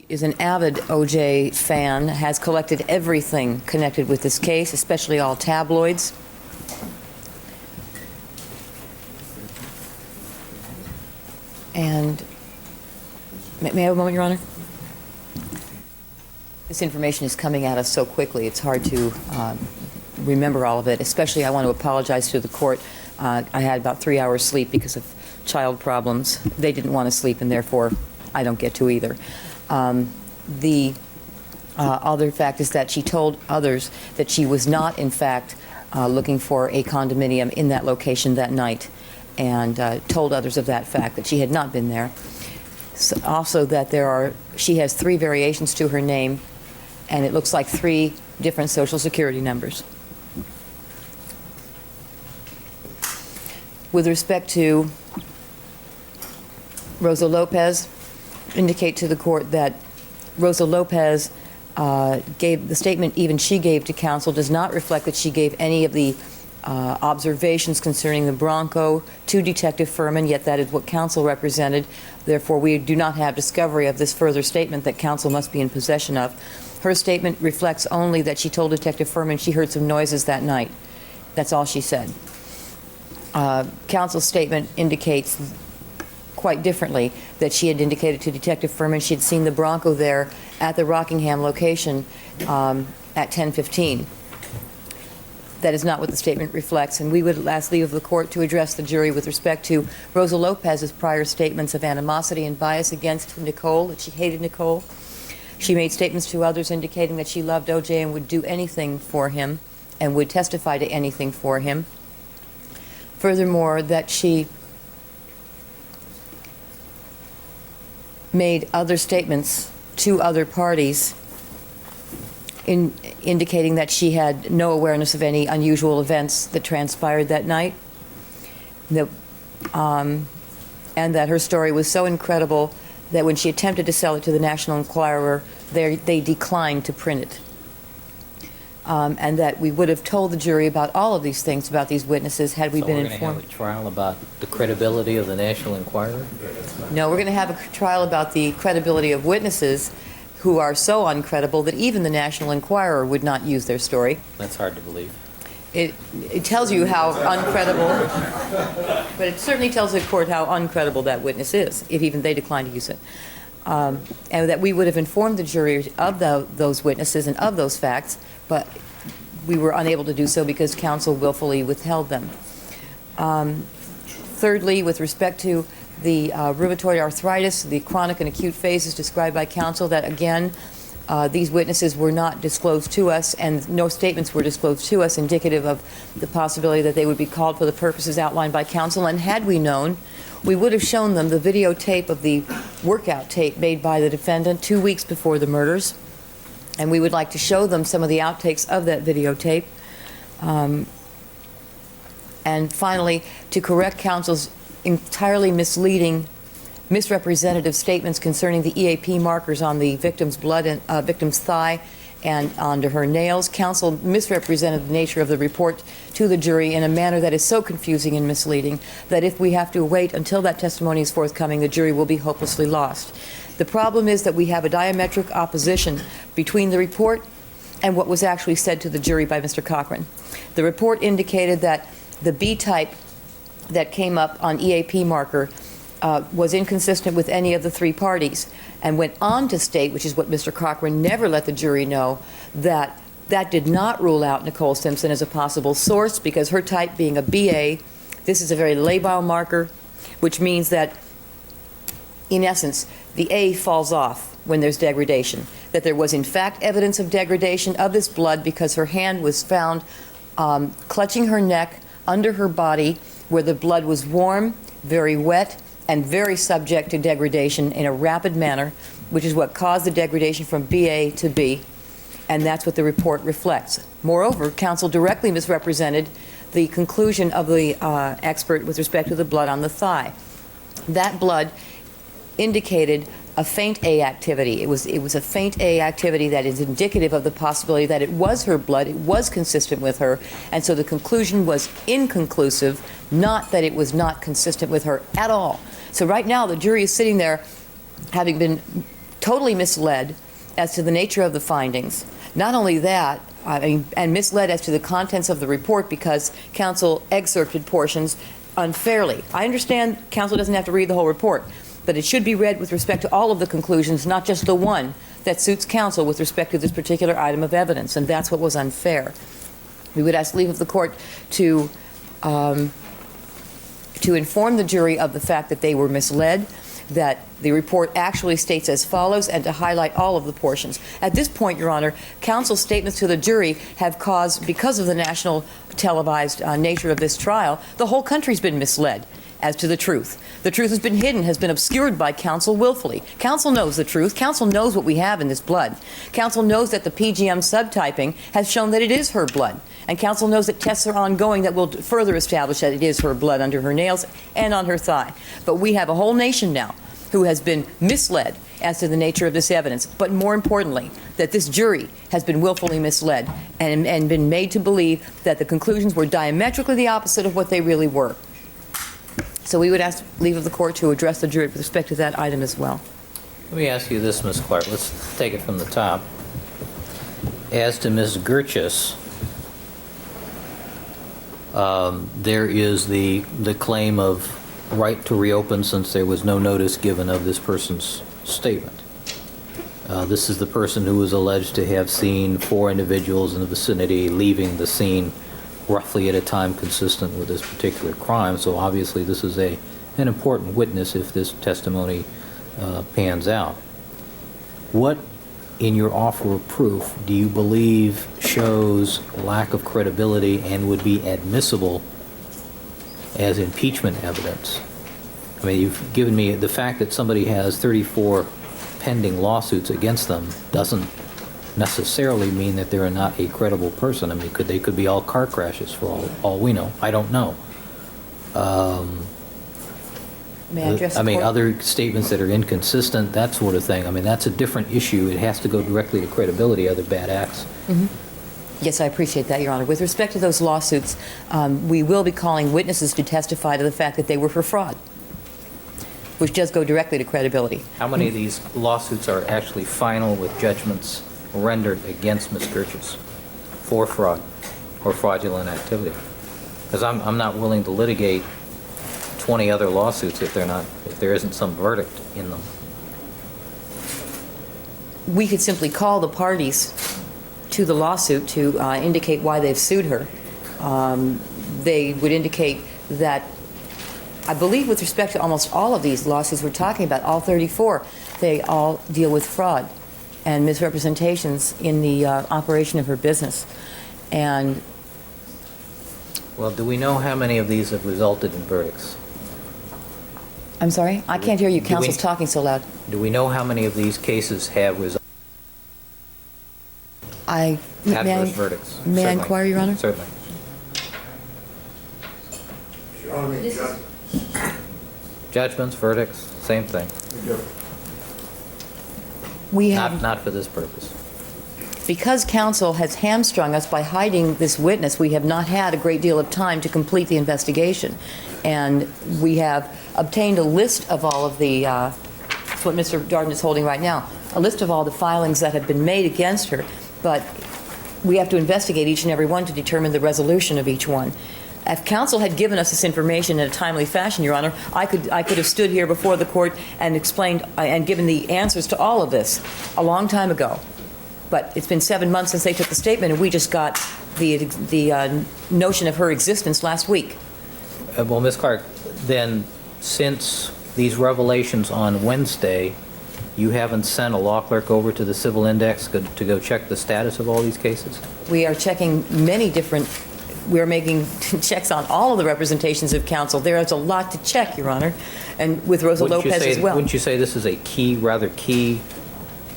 Is an avid OJ fan, has collected everything connected with this case, especially all tabloids. And may I have a moment, Your Honor? This information is coming at us so quickly, it's hard to remember all of it. Especially, I want to apologize to the court. I had about 3 hours sleep because of child problems. They didn't want to sleep, and therefore, I don't get to either. The other fact is that she told others that she was not, in fact, looking for a condominium in that location that night, and told others of that fact, that she had not been there. So also that she has 3 variations to her name, and it looks like 3 different Social Security numbers. With respect to Rosa Lopez, indicate to the court that Rosa Lopez gave the statement even she gave to counsel does not reflect that she gave any of the observations concerning the Bronco to Detective Furman, yet that is what counsel represented. Therefore, we do not have discovery of this further statement that counsel must be in possession of. Her statement reflects only that she told Detective Furman she heard some noises that night. That's all she said. Counsel's statement indicates quite differently that she had indicated to Detective Furman she had seen the Bronco there at the Rockingham location at 10:15. That is not what the statement reflects, and we would ask leave of the court to address the jury with respect to Rosa Lopez's prior statements of animosity and bias against Nicole, that she hated Nicole. She made statements to others indicating that she loved OJ and would do anything for him and would testify to anything for him. Furthermore, that she made other statements to other parties indicating that she had no awareness of any unusual events that transpired that night, and that her story was so incredible that when she attempted to sell it to the National Enquirer, they declined to print it. And that we would have told the jury about all of these things, about these witnesses, had we been informed. So we're going to have a trial about the credibility of the National Enquirer? No, we're going to have a trial about the credibility of witnesses who are so uncredible that even the National Enquirer would not use their story. That's hard to believe. It tells you how uncredible, but it certainly tells the court how uncredible that witness is, if even they decline to use it. And that we would have informed the jury of those witnesses and of those facts, but we were unable to do so because counsel willfully withheld them. Thirdly, with respect to the rheumatoid arthritis, the chronic and acute phases described by counsel, that again, these witnesses were not disclosed to us, and no statements were disclosed to us indicative of the possibility that they would be called for the purposes outlined by counsel. And had we known, we would have shown them the videotape of the workout tape made by the defendant 2 weeks before the murders. And we would like to show them some of the outtakes of that videotape. And finally, to correct counsel's entirely misleading, misrepresentative statements concerning the EAP markers on the victim's blood and victim's thigh and onto her nails. Counsel misrepresented the nature of the report to the jury in a manner that is so confusing and misleading that if we have to wait until that testimony is forthcoming, the jury will be hopelessly lost. The problem is that we have a diametric opposition between the report and what was actually said to the jury by Mr. Cochran. The report indicated that the B-type that came up on EAP marker was inconsistent with any of the 3 parties, and went on to state, which is what Mr. Cochran never let the jury know, that that did not rule out Nicole Simpson as a possible source, because her type being a BA, this is a very labile marker, which means that, in essence, the A falls off when there's degradation. That there was, in fact, evidence of degradation of this blood because her hand was found clutching her neck under her body, where the blood was warm, very wet, and very subject to degradation in a rapid manner, which is what caused the degradation from BA to B, and that's what the report reflects. Moreover, counsel directly misrepresented the conclusion of the expert with respect to the blood on the thigh. That blood indicated a faint A activity. It was a faint A activity that is indicative of the possibility that it was her blood, it was consistent with her, and so the conclusion was inconclusive, not that it was not consistent with her at all. So right now the jury is sitting there having been totally misled as to the nature of the findings. Not only that, and misled as to the contents of the report because counsel excerpted portions unfairly. I understand counsel doesn't have to read the whole report, but it should be read with respect to all of the conclusions, not just the one that suits counsel with respect to this particular item of evidence, and that's what was unfair. We would ask leave of the court to inform the jury of the fact that they were misled, that the report actually states as follows, and to highlight all of the portions. At this point, Your Honor, counsel's statements to the jury have caused, because of the national televised nature of this trial, the whole country's been misled as to the truth. The truth has been hidden, has been obscured by counsel willfully. Counsel knows the truth. Counsel knows what we have in this blood. Counsel knows that the PGM subtyping has shown that it is her blood. And counsel knows that tests are ongoing that will further establish that it is her blood under her nails and on her thigh. But we have a whole nation now who has been misled as to the nature of this evidence. But more importantly, that this jury has been willfully misled and been made to believe that the conclusions were diametrically the opposite of what they really were. So we would ask leave of the court to address the jury with respect to that item as well. Let me ask you this, Ms. Clark. Let's take it from the top. As to Ms. Gerchis, there is the claim of right to reopen since there was no notice given of this person's statement. This is the person who was alleged to have seen 4 individuals in the vicinity leaving the scene roughly at a time consistent with this particular crime. So obviously this is an important witness if this testimony pans out. What in your offer of proof do you believe shows lack of credibility and would be admissible as impeachment evidence? I mean, you've given me the fact that somebody has 34 pending lawsuits against them doesn't necessarily mean that they're not a credible person. I mean, they could be all car crashes for all we know. I don't know. May I address the I mean, court? other statements that are inconsistent, that sort of thing. I mean, that's a different issue. It has to go directly to credibility, other bad acts. Mm-hmm. Yes, I appreciate that, Your Honor. With respect to those lawsuits, we will be calling witnesses to testify to the fact that they were for fraud, which does go directly to credibility. How many of these lawsuits are actually final with judgments rendered against Ms. Gerchis for fraud or fraudulent activity? Because I'm not willing to litigate 20 other lawsuits if there isn't some verdict in them. We could simply call the parties to the lawsuit to indicate why they've sued her. They would indicate that, I believe with respect to almost all of these lawsuits we're talking about, all 34, they all deal with fraud and misrepresentations in the operation of her business. And Well, do we know how many of these have resulted in verdicts? I'm sorry? I can't hear you. Do we- Counsel's talking so loud. Do we know how many of these cases have resulted May adverse I verdicts? may I Certainly. inquire, Your Honor? Certainly. Your Honor, Judgments, verdicts, same thing. We have, Not for this purpose. because counsel has hamstrung us by hiding this witness, we have not had a great deal of time to complete the investigation. And we have obtained a list of all of the, that's what Mr. Darden is holding right now, a list of all the filings that have been made against her, but we have to investigate each and every one to determine the resolution of each one. If counsel had given us this information in a timely fashion, Your Honor, I could have stood here before the court and explained and given the answers to all of this a long time ago. But it's been 7 months since they took the statement, and we just got the notion of her existence last week. Well, Ms. Clark, then since these revelations on Wednesday, you haven't sent a law clerk over to the civil index to go check the status of all these cases? We are checking many different, we're making checks on all of the representations of counsel. There is a lot to check, Your Honor, and with Rosa Wouldn't you Lopez say- as well. Wouldn't you say this is a rather key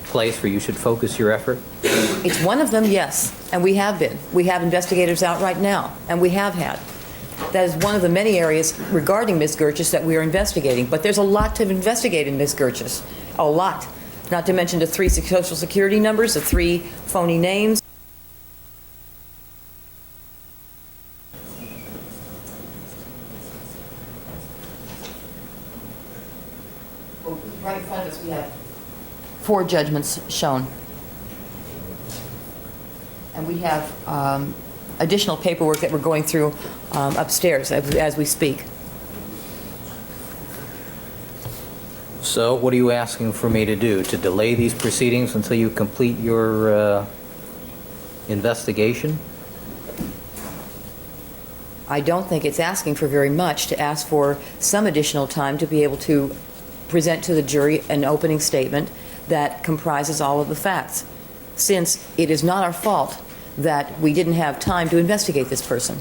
place where you should focus your effort? It's one of them, yes, and we have been. We have investigators out right now, and we have had. That is one of the many areas regarding Ms. Gerchis that we are investigating. But there's a lot to investigate in Ms. Gerchis, a lot. Not to mention the 3 Social Security numbers, the 3 phony names. Right in front of us, we have 4 judgments shown. And we have additional paperwork that we're going through upstairs as we speak. So what are you asking for me to do? To delay these proceedings until you complete your investigation? I don't think it's asking for very much to ask for some additional time to be able to present to the jury an opening statement that comprises all of the facts, since it is not our fault that we didn't have time to investigate this person.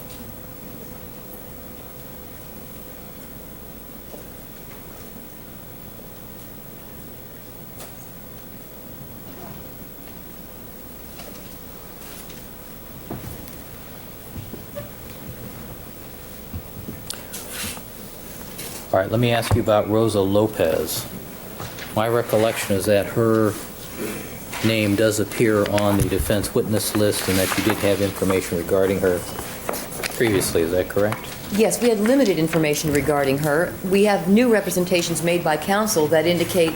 All right, let me ask you about Rosa Lopez. My recollection is that her name does appear on the defense witness list and that you did have information regarding her previously. Is that correct? Yes, we had limited information regarding her. We have new representations made by counsel that indicate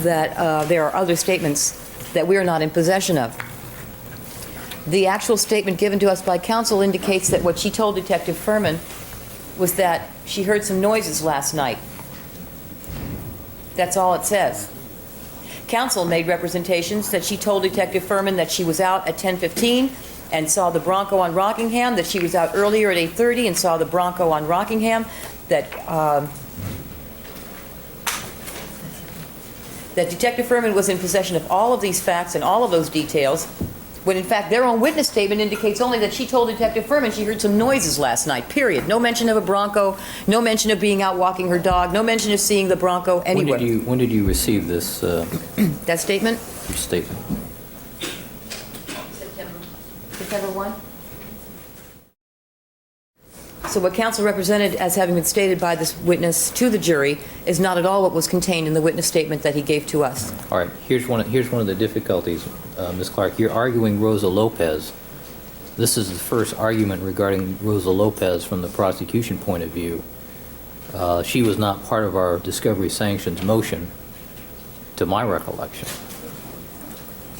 that there are other statements that we are not in possession of. The actual statement given to us by counsel indicates that what she told Detective Furman was that she heard some noises last night. That's all it says. Counsel made representations that she told Detective Furman that she was out at 10:15 and saw the Bronco on Rockingham, that she was out earlier at 8:30 and saw the Bronco on Rockingham, that Detective Furman was in possession of all of these facts and all of those details, when in fact their own witness statement indicates only that she told Detective Furman she heard some noises last night, period. No mention of a Bronco, no mention of being out walking her dog, no mention of seeing the Bronco anywhere. When did you receive this That statement? statement? September 1? So what counsel represented as having been stated by this witness to the jury is not at all what was contained in the witness statement that he gave to us. All right, here's one of the difficulties, Ms. Clark. You're arguing Rosa Lopez. This is the first argument regarding Rosa Lopez from the prosecution point of view. She was not part of our discovery sanctions motion, to my recollection.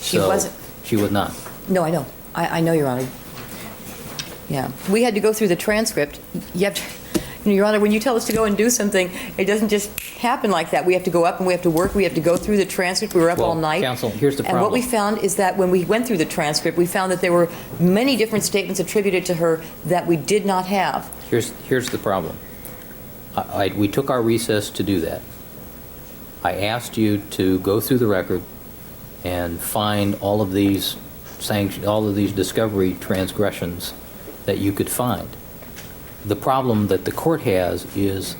She wasn't. She was not. No, I know. I know, Your Honor. Yeah. We had to go through the transcript. You have to, Your Honor, when you tell us to go and do something, it doesn't just happen like that. We have to go up and we have to work. We have to go through the transcript. We were up all night. Counsel, here's the problem. And what we found is that when we went through the transcript, we found that there were many different statements attributed to her that we did not have. Here's the problem. We took our recess to do that. I asked you to go through the record and find all of these discovery transgressions that you could find. The problem that the court has is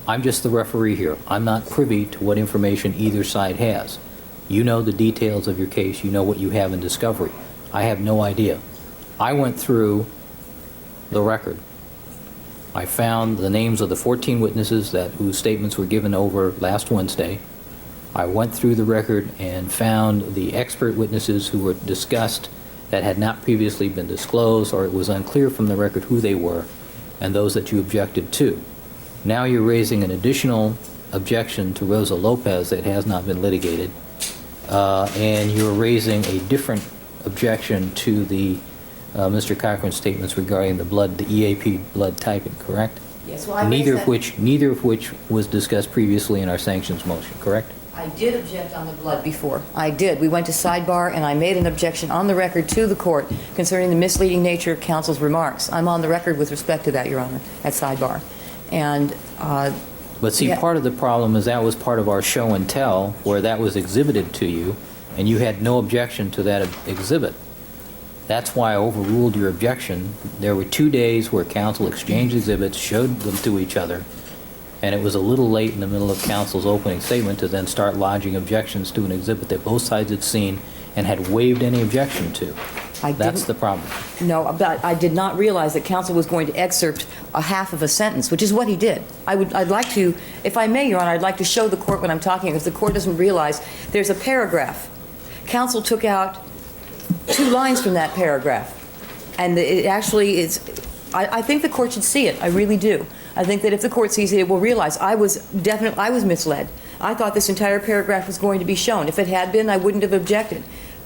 I'm just the referee here. I'm not privy to what information either side has. You know the details of your case. You know what you have in discovery. I have no idea. I went through the record. I found the names of the 14 witnesses whose statements were given over last Wednesday. I went through the record and found the expert witnesses who were discussed that had not previously been disclosed, or it was unclear from the record who they were, and those that you objected to. Now you're raising an additional objection to Rosa Lopez that has not been litigated, and you're raising a different objection to the Mr. Cochran's statements regarding the EAP blood typing, correct? Yes, well, neither of which was discussed previously in our sanctions motion, correct? I did object on the blood before. I did. We went to sidebar, and I made an objection on the record to the court concerning the misleading nature of counsel's remarks. I'm on the record with respect to that, Your Honor, at sidebar. And but see, part of the problem is that was part of our show and tell, where that was exhibited to you, and you had no objection to that exhibit. That's why I overruled your objection. There were 2 days where counsel exchanged exhibits, showed them to each other, and it was a little late in the middle of counsel's opening statement to then start lodging objections to an exhibit that both sides had seen and had waived any objection to. That's the problem. No, but I did not realize that counsel was going to excerpt a half of a sentence, which is what he did. I'd like to, if I may, Your Honor, I'd like to show the court what I'm talking, because the court doesn't realize there's a paragraph. Counsel took out 2 lines from that paragraph, and it actually is, I think the court should see it. I really do. I think that if the court sees it, it will realize I was misled. I thought this entire paragraph was going to be shown. If it had been, I wouldn't have objected.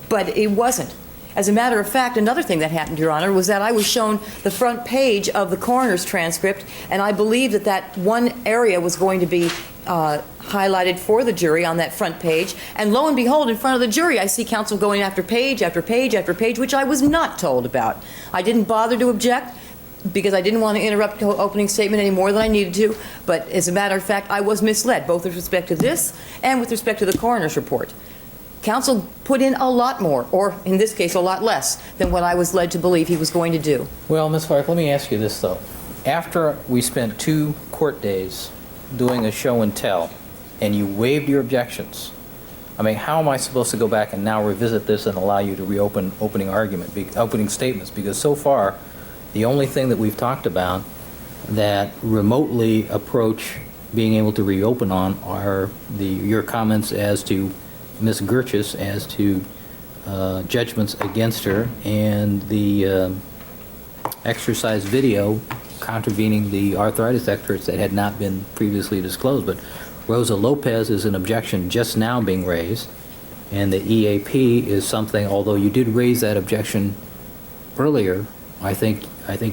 But it wasn't. As a matter of fact, another thing that happened, Your Honor, was that I was shown the front page of the coroner's transcript, and I believed that that one area was going to be highlighted for the jury on that front page. And lo and behold, in front of the jury, I see counsel going after page after page after page, which I was not told about. I didn't bother to object because I didn't want to interrupt the opening statement any more than I needed to. But as a matter of fact, I was misled, both with respect to this and with respect to the coroner's report. Counsel put in a lot more, or in this case, a lot less, than what I was led to believe he was going to do. Well, Ms. Clark, let me ask you this, though. After we spent 2 court days doing a show and tell, and you waived your objections, I mean, how am I supposed to go back and now revisit this and allow you to reopen opening statements? Because so far, the only thing that we've talked about that remotely approach being able to reopen on are your comments as to Ms. Gerchis, as to judgments against her, and the exercise video contravening the arthritis experts that had not been previously disclosed. But Rosa Lopez is an objection just now being raised, and the EAP is something, although you did raise that objection earlier, I think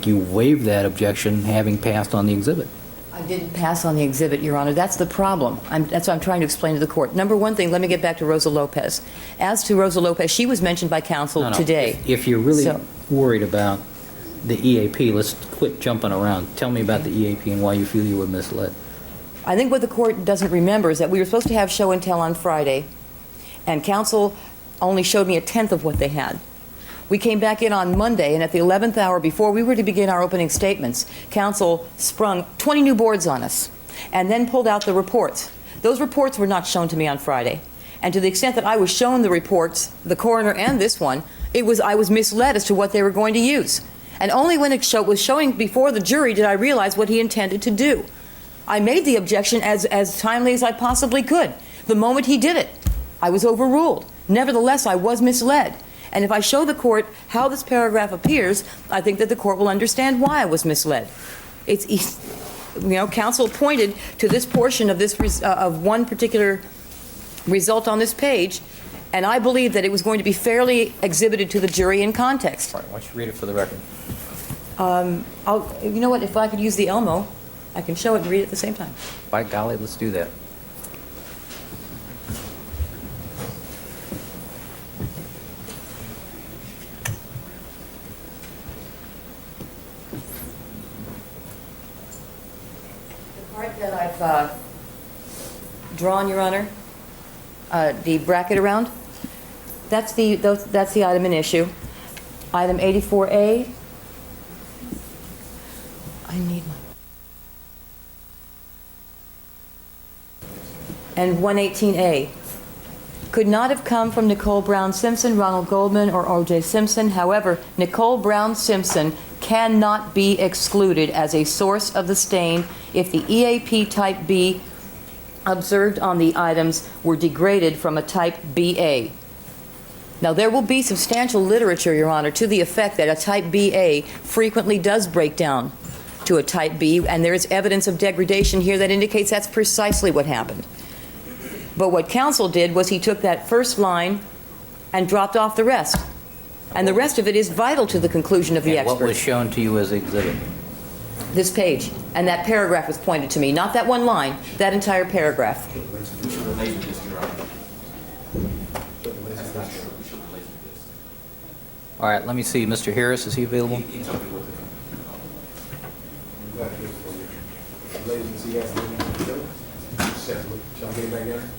you waived that objection having passed on the exhibit. I didn't pass on the exhibit, Your Honor. That's the problem. That's what I'm trying to explain to the court. Number one thing, let me get back to Rosa Lopez. As to Rosa Lopez, she was mentioned by counsel today. If you're really worried about the EAP, let's quit jumping around. Tell me about the EAP and why you feel you were misled. I think what the court doesn't remember is that we were supposed to have show and tell on Friday, and counsel only showed me a tenth of what they had. We came back in on Monday, and at the 11th hour, before we were to begin our opening statements, counsel sprung 20 new boards on us and then pulled out the reports. Those reports were not shown to me on Friday. And to the extent that I was shown the reports, the coroner and this one, I was misled as to what they were going to use. And only when it was showing before the jury did I realize what he intended to do. I made the objection as timely as I possibly could. The moment he did it, I was overruled. Nevertheless, I was misled. And if I show the court how this paragraph appears, I think that the court will understand why I was misled. Counsel pointed to this portion of of one particular result on this page, and I believe that it was going to be fairly exhibited to the jury in context. All right, why don't you read it for the record? You know what? If I could use the Elmo, I can show it and read it at the same time. By golly, let's do that. Part that I've drawn, Your Honor, the bracket around, that's the item in issue. Item 84A. I need my... And 118A. Could not have come from Nicole Brown Simpson, Ronald Goldman, or O.J. Simpson. However, Nicole Brown Simpson cannot be excluded as a source of the stain if the EAP type B observed on the items were degraded from a type BA. Now, there will be substantial literature, Your Honor, to the effect that a type BA frequently does break down to a type B, and there is evidence of degradation here that indicates that's precisely what happened. But what counsel did was he took that first line and dropped off the rest. And the rest of it is vital to the conclusion of the expert. What was shown to you as exhibit? This page. And that paragraph was pointed to me. Not that one line, that entire paragraph. All right, let me see. Mr. Harris, is he available?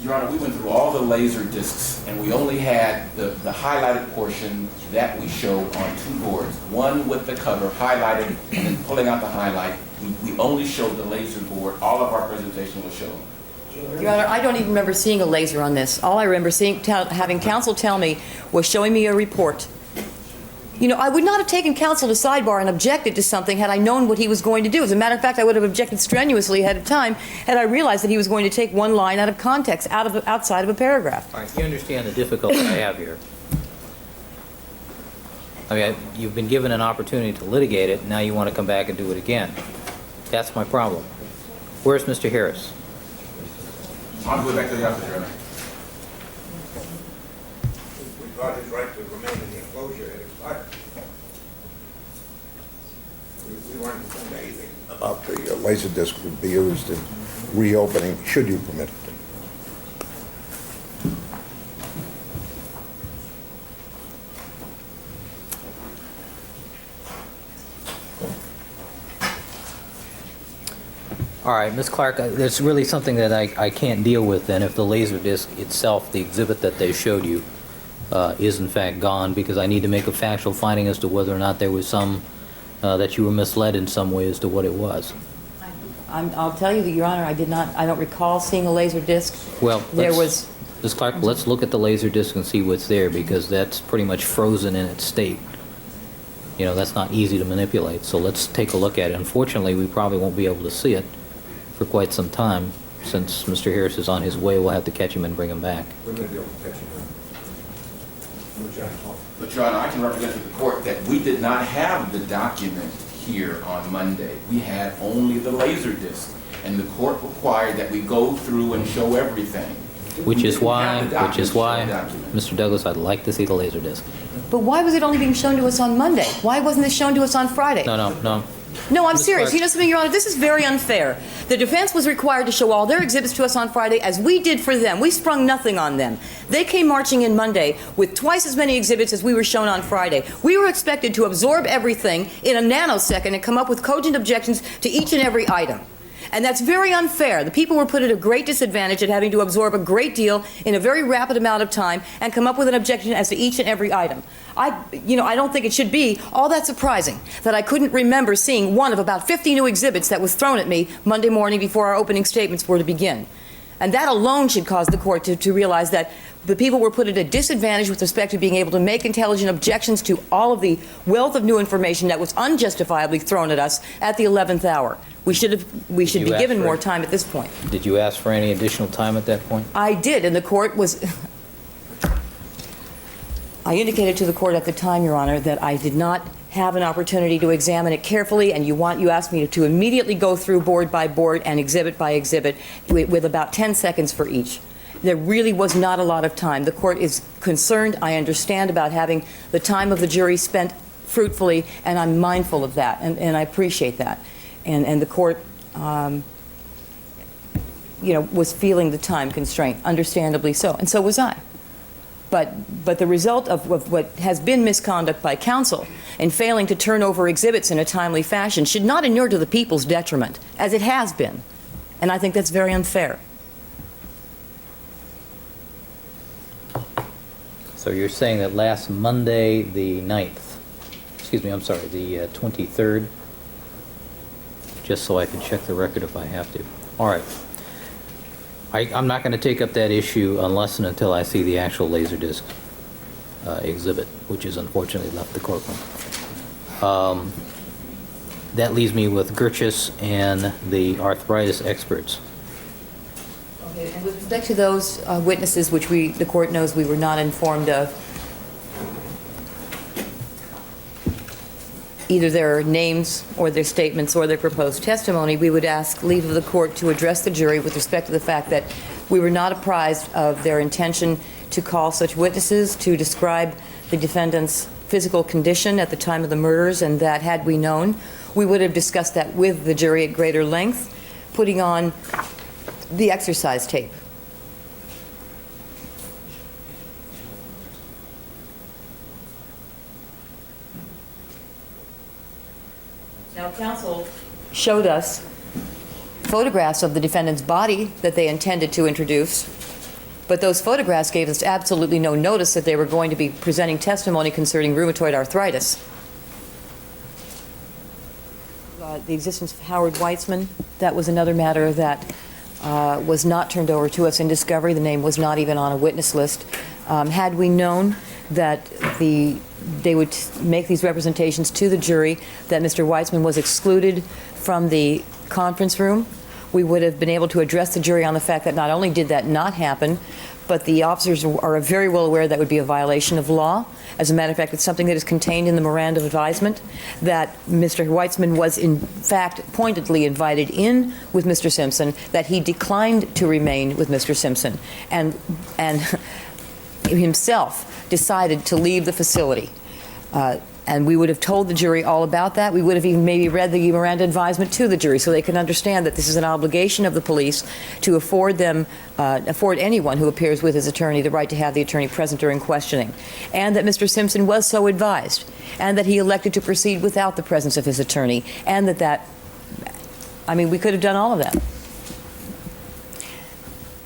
Your Honor, we went through all the laser discs, and we only had the highlighted portion that we showed on 2 boards. One with the cover highlighted, and then pulling out the highlight. We only showed the laser board. All of our presentation was shown. Your Honor, I don't even remember seeing a laser on this. All I remember having counsel tell me was showing me a report. You know, I would not have taken counsel to sidebar and objected to something had I known what he was going to do. As a matter of fact, I would have objected strenuously ahead of time had I realized that he was going to take one line out of context, outside of a paragraph. All right, you understand the difficulty I have here. I mean, you've been given an opportunity to litigate it, now you want to come back and do it again. That's my problem. Where's Mr. Harris? I'll go back to the office, Your Honor. We thought his right to remain in the enclosure had expired. We weren't informed anything about the laser disc would be used in reopening, should you permit it. All right, Ms. Clark, there's really something that I can't deal with then if the laser disc itself, the exhibit that they showed you, is in fact gone, because I need to make a factual finding as to whether or not there was some, that you were misled in some way as to what it was. I'll tell you that, Your Honor, I don't recall seeing a laser disc. Well, There was, Ms. Clark, let's look at the laser disc and see what's there, because that's pretty much frozen in its state. You know, that's not easy to manipulate, so let's take a look at it. Unfortunately, we probably won't be able to see it for quite some time. Since Mr. Harris is on his way, we'll have to catch him and bring him back. We're going to be able to catch him. But, Your Honor, I can represent to the court that we did not have the document here on Monday. We had only the laser disc, and the court required that we go through and show everything. Which is We why, have the document. Mr. Douglas, I'd like to see the laser disc. but why was it only being shown to us on Monday? Why wasn't it shown to us on Friday? No. No, I'm Ms. serious. Clark. You know something, Your Honor? This is very unfair. The defense was required to show all their exhibits to us on Friday, as we did for them. We sprung nothing on them. They came marching in Monday with twice as many exhibits as we were shown on Friday. We were expected to absorb everything in a nanosecond and come up with cogent objections to each and every item. And that's very unfair. The people were put at a great disadvantage at having to absorb a great deal in a very rapid amount of time and come up with an objection as to each and every item. I don't think it should be all that surprising that I couldn't remember seeing one of about 50 new exhibits that was thrown at me Monday morning before our opening statements were to begin. And that alone should cause the court to realize that the people were put at a disadvantage with respect to being able to make intelligent objections to all of the wealth of new information that was unjustifiably thrown at us at the 11th hour. We should be given more time at this point. Did you ask for any additional time at that point? I did, and the court was... I indicated to the court at the time, Your Honor, that I did not have an opportunity to examine it carefully, and you asked me to immediately go through board by board and exhibit by exhibit with about 10 seconds for each. There really was not a lot of time. The court is concerned, I understand, about having the time of the jury spent fruitfully, and I'm mindful of that, and I appreciate that. And the court, was feeling the time constraint, understandably so, and so was I. But the result of what has been misconduct by counsel in failing to turn over exhibits in a timely fashion should not inure to the people's detriment, as it has been. And I think that's very unfair. So you're saying that last Monday, the 23rd, just so I can check the record if I have to. All right. I'm not going to take up that issue unless and until I see the actual Laserdisc exhibit, which is unfortunately left the courtroom. That leaves me with Gerchis and the arthritis experts. Okay, and with respect to those witnesses, which the court knows we were not informed of, either their names or their statements or their proposed testimony, we would ask leave of the court to address the jury with respect to the fact that we were not apprised of their intention to call such witnesses to describe the defendant's physical condition at the time of the murders, and that had we known, we would have discussed that with the jury at greater length, putting on the exercise tape. Now, counsel showed us photographs of the defendant's body that they intended to introduce, but those photographs gave us absolutely no notice that they were going to be presenting testimony concerning rheumatoid arthritis. The existence of Howard Weitzman, that was another matter that was not turned over to us in discovery. The name was not even on a witness list. Had we known that they would make these representations to the jury that Mr. Weitzman was excluded from the conference room, we would have been able to address the jury on the fact that not only did that not happen, but the officers are very well aware that would be a violation of law. As a matter of fact, it's something that is contained in the Miranda advisement, that Mr. Weitzman was in fact pointedly invited in with Mr. Simpson, that he declined to remain with Mr. Simpson, and himself decided to leave the facility. And we would have told the jury all about that. We would have even maybe read the Miranda advisement to the jury so they can understand that this is an obligation of the police to afford anyone who appears with his attorney the right to have the attorney present during questioning, and that Mr. Simpson was so advised, and that he elected to proceed without the presence of his attorney, and we could have done all of that.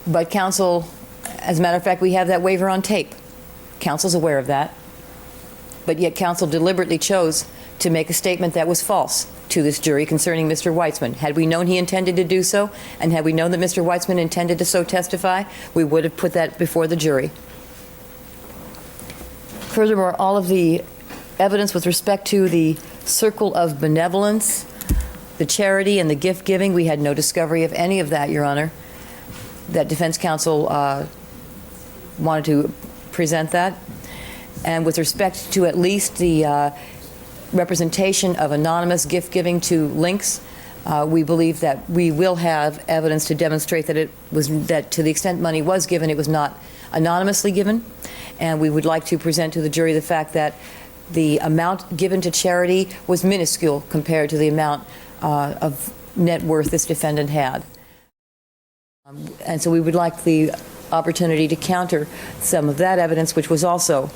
But counsel, as a matter of fact, we have that waiver on tape. Counsel's aware of that. But yet counsel deliberately chose to make a statement that was false to this jury concerning Mr. Weitzman. Had we known he intended to do so, and had we known that Mr. Weitzman intended to so testify, we would have put that before the jury. Furthermore, all of the evidence with respect to the circle of benevolence, the charity, and the gift-giving, we had no discovery of any of that, Your Honor. That defense counsel wanted to present that. And with respect to at least the representation of anonymous gift-giving to links, we believe that we will have evidence to demonstrate that to the extent money was given, it was not anonymously given. And we would like to present to the jury the fact that the amount given to charity was minuscule compared to the amount of net worth this defendant had. And so we would like the opportunity to counter some of that evidence, which was also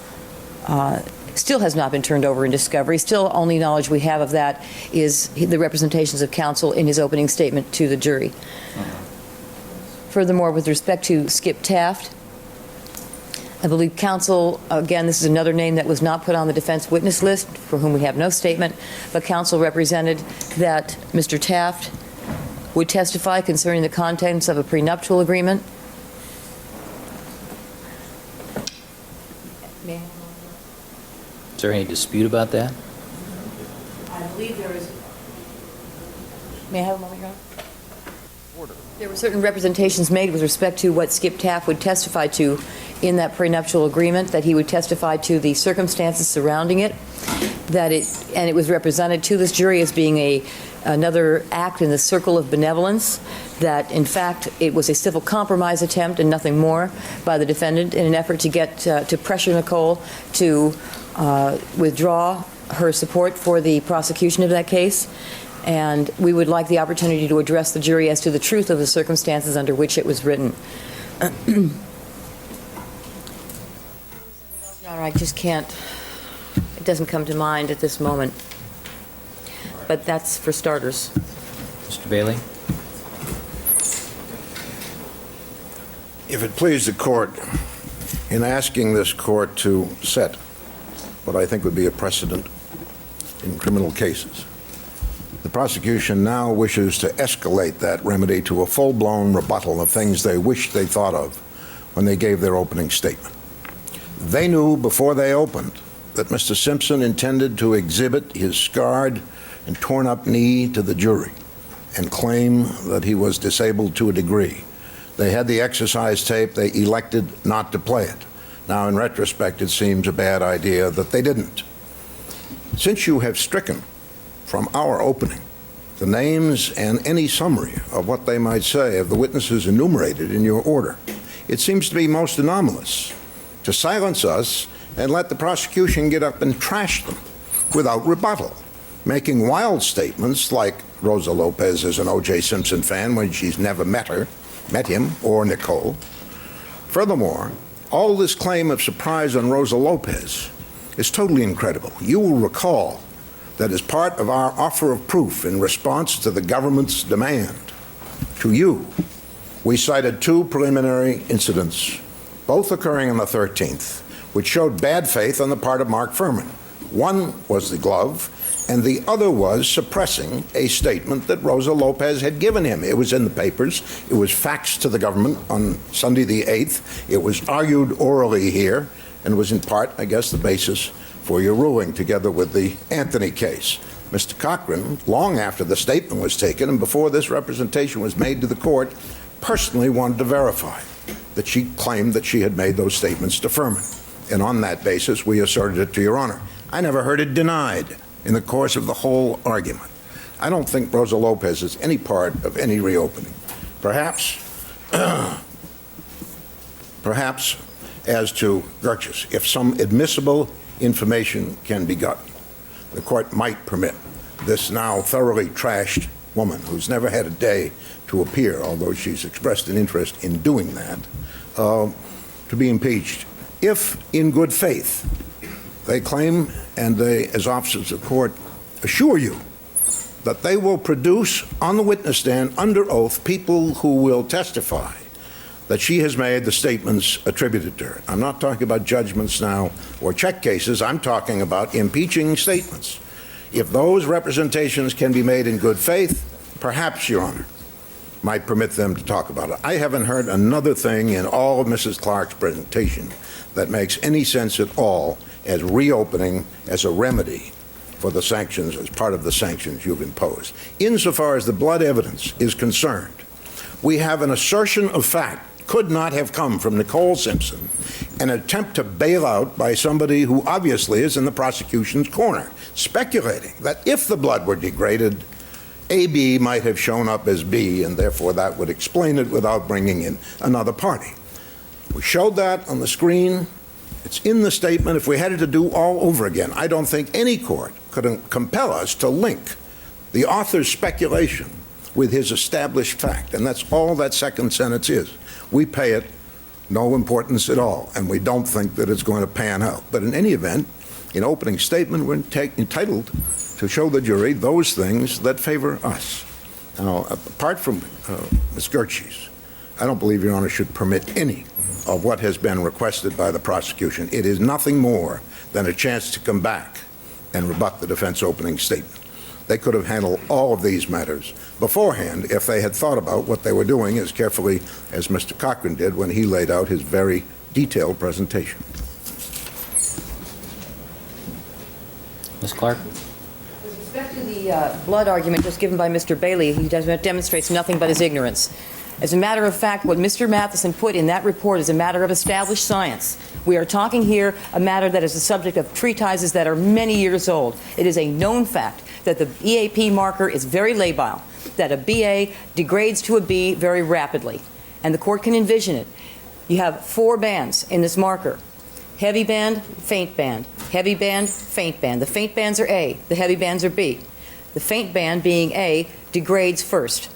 still has not been turned over in discovery. Still, only knowledge we have of that is the representations of counsel in his opening statement to the jury. Furthermore, with respect to Skip Taft, I believe counsel, again, this is another name that was not put on the defense witness list, for whom we have no statement, but counsel represented that Mr. Taft would testify concerning the contents of a prenuptial agreement. Is there any dispute about that? I believe there is. May I have a moment, Your Honor? There were certain representations made with respect to what Skip Taft would testify to in that prenuptial agreement, that he would testify to the circumstances surrounding it, and it was represented to this jury as being another act in the circle of benevolence, that in fact it was a civil compromise attempt and nothing more by the defendant in an effort to get to pressure Nicole to withdraw her support for the prosecution of that case. And we would like the opportunity to address the jury as to the truth of the circumstances under which it was written. Your Honor, I just can't, it doesn't come to mind at this moment. But that's for starters. Mr. Bailey? If it please the court, in asking this court to set what I think would be a precedent in criminal cases, the prosecution now wishes to escalate that remedy to a full-blown rebuttal of things they wished they thought of when they gave their opening statement. They knew before they opened that Mr. Simpson intended to exhibit his scarred and torn-up knee to the jury and claim that he was disabled to a degree. They had the exercise tape. They elected not to play it. Now, in retrospect, it seems a bad idea that they didn't. Since you have stricken from our opening the names and any summary of what they might say of the witnesses enumerated in your order, it seems to be most anomalous to silence us and let the prosecution get up and trash them without rebuttal, making wild statements like Rosa Lopez is an O.J. Simpson fan when she's never met him, or Nicole. Furthermore, all this claim of surprise on Rosa Lopez is totally incredible. You will recall that as part of our offer of proof in response to the government's demand to you, we cited two preliminary incidents, both occurring on the 13th, which showed bad faith on the part of Mark Furman. One was the glove, and the other was suppressing a statement that Rosa Lopez had given him. It was in the papers. It was faxed to the government on Sunday the 8th. It was argued orally here and was in part, I guess, the basis for your ruling together with the Anthony case. Mr. Cochran, long after the statement was taken and before this representation was made to the court, personally wanted to verify that she claimed that she had made those statements to Furman. And on that basis, we asserted it to Your Honor. I never heard it denied in the course of the whole argument. I don't think Rosa Lopez is any part of any reopening. Perhaps, perhaps as to Gertjes, if some admissible information can be gotten, the court might permit this now thoroughly trashed woman, who's never had a day to appear, although she's expressed an interest in doing that, to be impeached. If, in good faith, they claim, and they, as officers of court, assure you that they will produce on the witness stand under oath people who will testify that she has made the statements attributed to her. I'm not talking about judgments now or check cases. I'm talking about impeaching statements. If those representations can be made in good faith, perhaps, Your Honor, might permit them to talk about it. I haven't heard another thing in all of Mrs. Clark's presentation that makes any sense at all as reopening as a remedy for the sanctions, as part of the sanctions you've imposed. Insofar as the blood evidence is concerned, we have an assertion of fact could not have come from Nicole Simpson, an attempt to bail out by somebody who obviously is in the prosecution's corner, speculating that if the blood were degraded, AB might have shown up as B, and therefore that would explain it without bringing in another party. We showed that on the screen. It's in the statement. If we had it to do all over again, I don't think any court could compel us to link the author's speculation with his established fact, and that's all that second sentence is. We pay it no importance at all, and we don't think that it's going to pan out. But in any event, in opening statement, we're entitled to show the jury those things that favor us. Now, apart from Ms. Gertjes, I don't believe Your Honor should permit any of what has been requested by the prosecution. It is nothing more than a chance to come back and rebut the defense opening statement. They could have handled all of these matters beforehand if they had thought about what they were doing as carefully as Mr. Cochran did when he laid out his very detailed presentation. Ms. Clark? With respect to the blood argument just given by Mr. Bailey, he demonstrates nothing but his ignorance. As a matter of fact, what Mr. Matheson put in that report is a matter of established science. We are talking here a matter that is the subject of treatises that are many years old. It is a known fact that the EAP marker is very labile, that a BA degrades to a B very rapidly, and the court can envision it. You have 4 bands in this marker: heavy band, faint band, heavy band, faint band. The faint bands are A, the heavy bands are B. The faint band, being A, degrades first.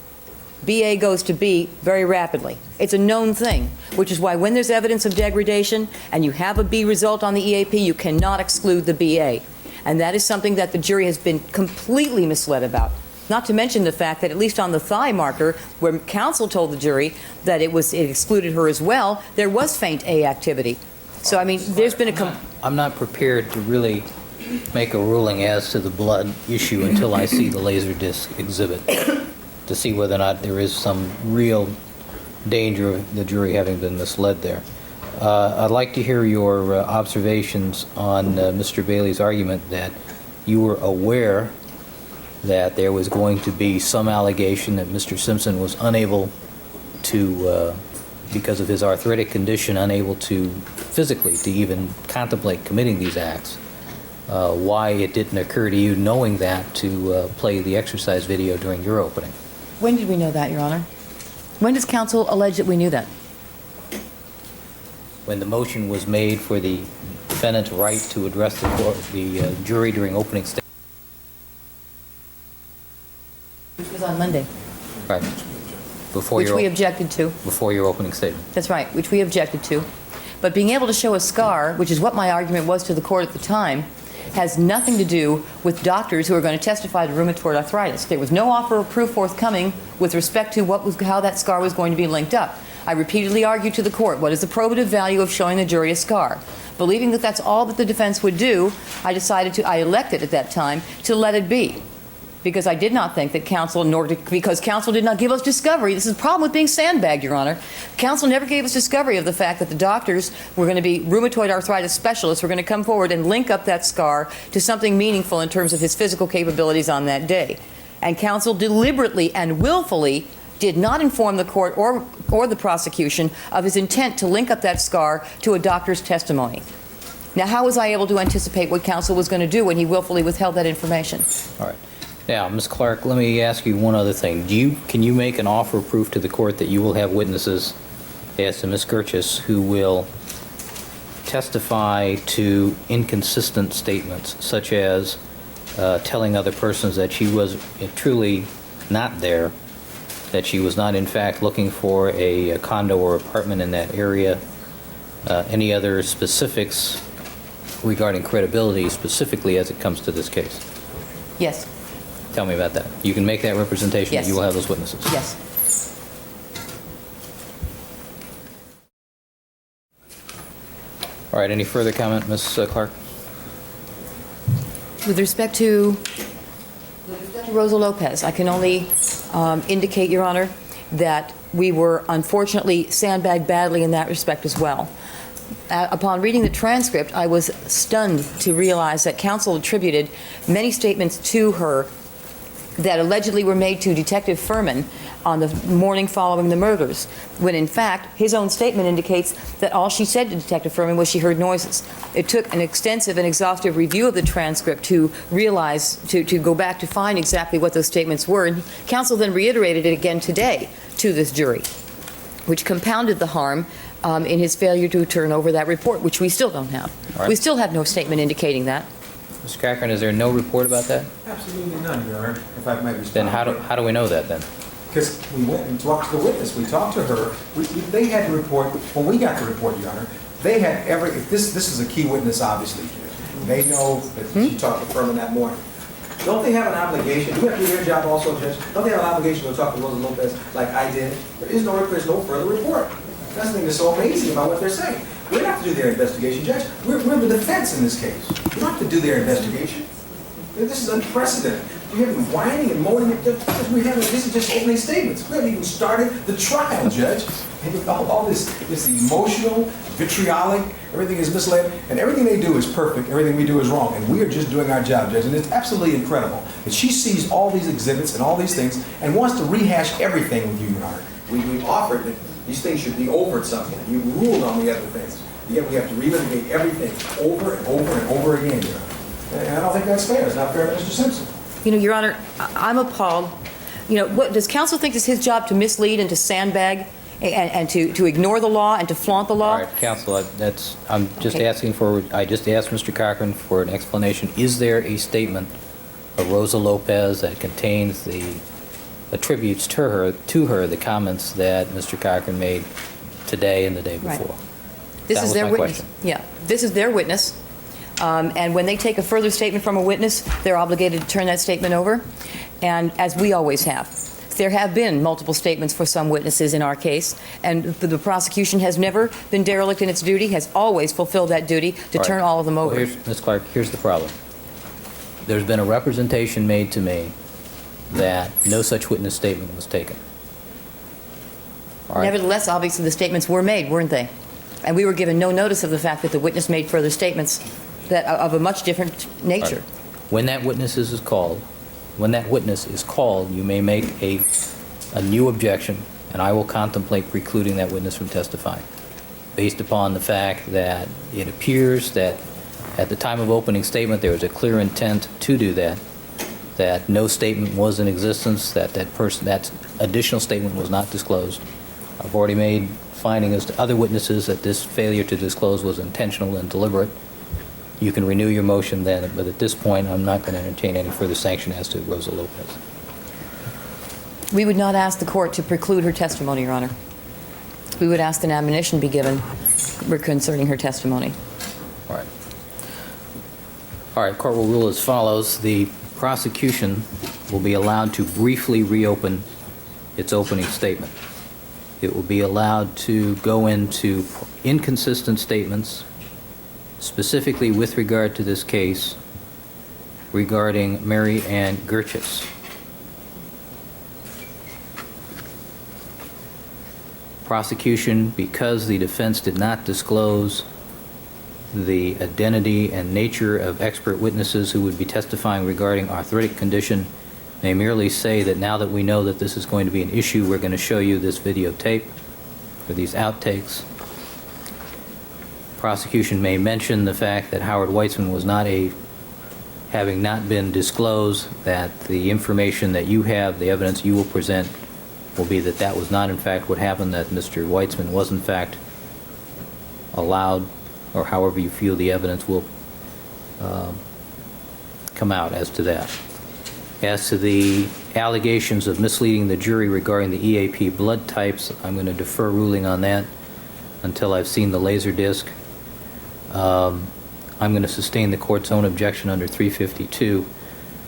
BA goes to B very rapidly. It's a known thing, which is why when there's evidence of degradation and you have a B result on the EAP, you cannot exclude the BA. And that is something that the jury has been completely misled about. Not to mention the fact that at least on the thigh marker, where counsel told the jury that it excluded her as well, there was faint A activity. So, I mean, there's been I'm not prepared to really make a ruling as to the blood issue until I see the Laserdisc exhibit to see whether or not there is some real danger of the jury having been misled there. I'd like to hear your observations on Mr. Bailey's argument that you were aware that there was going to be some allegation that Mr. Simpson was unable to, because of his arthritic condition, unable to physically to even contemplate committing these acts. Why it didn't occur to you, knowing that, to play the exercise video during your opening. When did we know that, Your Honor? When does counsel allege that we knew that? When the motion was made for the defendant's right to address the jury during opening statement. Which was on Monday. Right. Which we objected to. Before your opening statement. That's right, which we objected to. But being able to show a scar, which is what my argument was to the court at the time, has nothing to do with doctors who are going to testify to rheumatoid arthritis. There was no offer of proof forthcoming with respect to how that scar was going to be linked up. I repeatedly argued to the court, what is the probative value of showing the jury a scar? Believing that that's all that the defense would do, I elected at that time to let it be. because I did not think that counsel, because counsel did not give us discovery. This is the problem with being sandbagged, Your Honor. Counsel never gave us discovery of the fact that the doctors were going to be rheumatoid arthritis specialists, were going to come forward and link up that scar to something meaningful in terms of his physical capabilities on that day. And counsel deliberately and willfully did not inform the court or the prosecution of his intent to link up that scar to a doctor's testimony. Now, how was I able to anticipate what counsel was going to do when he willfully withheld that information? All right. Now, Ms. Clark, let me ask you one other thing. Can you make an offer of proof to the court that you will have witnesses, as to Ms. Gerchis, who will testify to inconsistent statements, such as telling other persons that she was truly not there, that she was not in fact looking for a condo or apartment in that area? Any other specifics regarding credibility, specifically as it comes to this case? Yes. Tell me about that. You can make that representation Yes. that you will have those witnesses? Yes. All right, any further comment, Ms. Clark? With respect to Rosa Lopez, I can only indicate, Your Honor, that we were unfortunately sandbagged badly in that respect as well. Upon reading the transcript, I was stunned to realize that counsel attributed many statements to her that allegedly were made to Detective Furman on the morning following the murders, when in fact his own statement indicates that all she said to Detective Furman was she heard noises. It took an extensive and exhaustive review of the transcript to realize, to go back to find exactly what those statements were, and counsel then reiterated it again today to this jury, which compounded the harm in his failure to turn over that report, which we still don't have. All right. We still have no statement indicating that. Mr. Cochran, is there no report about that? Absolutely none, Your Honor, if I might respond. Then how do we know that then? Because we went and talked to the witness, we talked to her, they had the report, when we got the report, Your Honor, they had this is a key witness, obviously. They know that she talked to Furman that morning. Don't they have an obligation, you have to do their job also, Judge, don't they have an obligation to talk to Rosa Lopez like I did? There's no further report. That's the thing that's so amazing about what they're saying. We don't have to do their investigation, Judge. We're the defense in this case. We don't have to do their investigation. This is unprecedented. You have them whining and moaning. This is just opening statements. We haven't even started the trial, Judge. And all this emotional, vitriolic, everything is misled, and everything they do is perfect, everything we do is wrong, and we are just doing our job, Judge. And it's absolutely incredible that she sees all these exhibits and all these things and wants to rehash everything with you, Your Honor. We've offered that these things should be over at some point. You ruled on the other things. Yet we have to relitigate everything over and over and over again, Your Honor. And I don't think that's fair. It's not fair to Mr. Simpson. You know, Your Honor, I'm appalled. You know, what does counsel think is his job, to mislead and to sandbag and to ignore the law and to flaunt the law? All right, counsel, I'm just Okay. I just asked Mr. Cochran for an explanation. Is there a statement of Rosa Lopez that contains attributes to her the comments that Mr. Cochran made today and the day Right. before? This That is was their my witness. question. Yeah, this is their witness. And when they take a further statement from a witness, they're obligated to turn that statement over, and as we always have. There have been multiple statements for some witnesses in our case, and the prosecution has never been derelict in its duty, has always fulfilled that duty to turn all of them over. Well, Ms. Clark, here's the problem. There's been a representation made to me that no such witness statement was taken. All right? Nevertheless, obviously, the statements were made, weren't they? And we were given no notice of the fact that the witness made further statements that of a much different nature. When that witness is called, you may make a new objection, and I will contemplate precluding that witness from testifying, based upon the fact that it appears that at the time of opening statement there was a clear intent to do that no statement was in existence, that additional statement was not disclosed. I've already made finding as to other witnesses that this failure to disclose was intentional and deliberate. You can renew your motion then, but at this point, I'm not going to entertain any further sanction as to Rosa Lopez. We would not ask the court to preclude her testimony, Your Honor. We would ask an admonition be given concerning her testimony. All right. All right, court will rule as follows. The prosecution will be allowed to briefly reopen its opening statement. It will be allowed to go into inconsistent statements, specifically with regard to this case, regarding Mary Ann Gerchis. Prosecution, because the defense did not disclose the identity and nature of expert witnesses who would be testifying regarding arthritic condition, may merely say that now that we know that this is going to be an issue, we're going to show you this videotape or these outtakes. Prosecution may mention the fact that Howard Weitzman was not having not been disclosed, that the information that you have, the evidence you will present, will be that that was not in fact what happened, that Mr. Weitzman was in fact allowed, or however you feel the evidence will come out as to that. As to the allegations of misleading the jury regarding the EAP blood types, I'm going to defer ruling on that until I've seen the laser disc. I'm going to sustain the court's own objection under 352,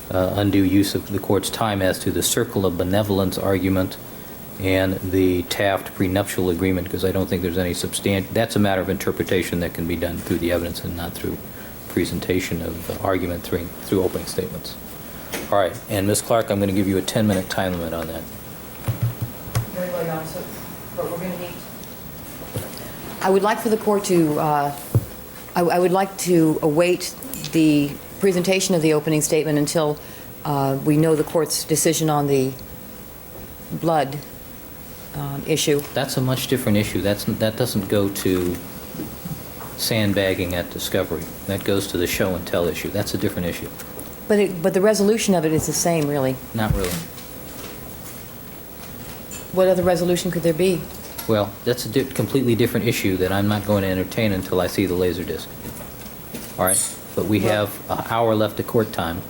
undue use of the court's time as to the circle of benevolence argument and the Taft prenuptial agreement, because I don't think there's any that's a matter of interpretation that can be done through the evidence and not through presentation of argument through opening statements. All right, and Ms. Clark, I'm going to give you a 10-minute time limit on that. Very well, Your Honor. So, but we're going to need. I would like for the court to. I would like to await the presentation of the opening statement until we know the court's decision on the blood issue. That's a much different issue. That doesn't go to sandbagging at discovery. That goes to the show and tell issue. That's a different issue. But the resolution of it is the same, really. Not really. What other resolution could there be? Well, that's a completely different issue that I'm not going to entertain until I see the laser disc. All right? But we have an hour left of court time.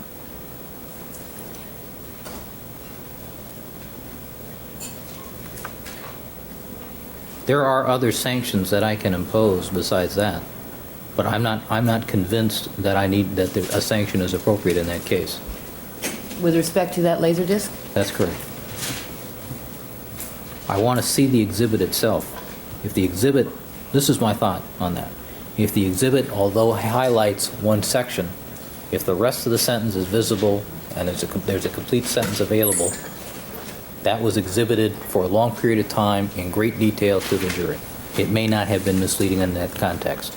There are other sanctions that I can impose besides that, but I'm not convinced that a sanction is appropriate in that case. With respect to that laser disc? That's correct. I want to see the exhibit itself. If the exhibit, this is my thought on that. If the exhibit, although highlights one section, if the rest of the sentence is visible and there's a complete sentence available, that was exhibited for a long period of time in great detail to the jury. It may not have been misleading in that context.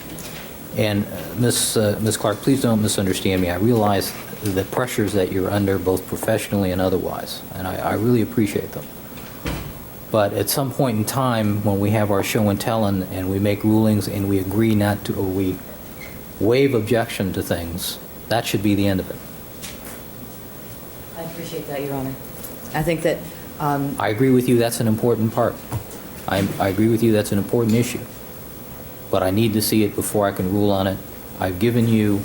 And Ms. Clark, please don't misunderstand me. I realize the pressures that you're under, both professionally and otherwise, and I really appreciate them. But at some point in time, when we have our show and tell and we make rulings and we agree not to, or we waive objection to things, that should be the end of it. I appreciate that, Your Honor. I think that... I agree with you, that's an important part. I agree with you, that's an important issue. But I need to see it before I can rule on it. I've given you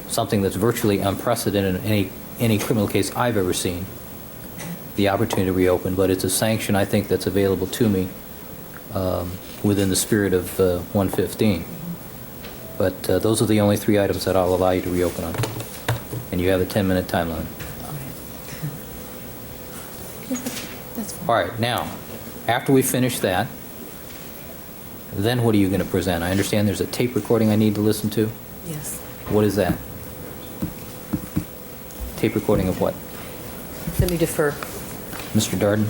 something that's virtually unprecedented in any criminal case I've ever seen, the opportunity to reopen, but it's a sanction I think that's available to me within the spirit of 115. But those are the only three items that I'll allow you to reopen on. And you have a 10-minute time limit. That's fine. All right, now, after we finish that, then what are you going to present? I understand there's a tape recording I need to listen to. Yes. What is that? Tape recording of what? Let me defer. Mr. Darden?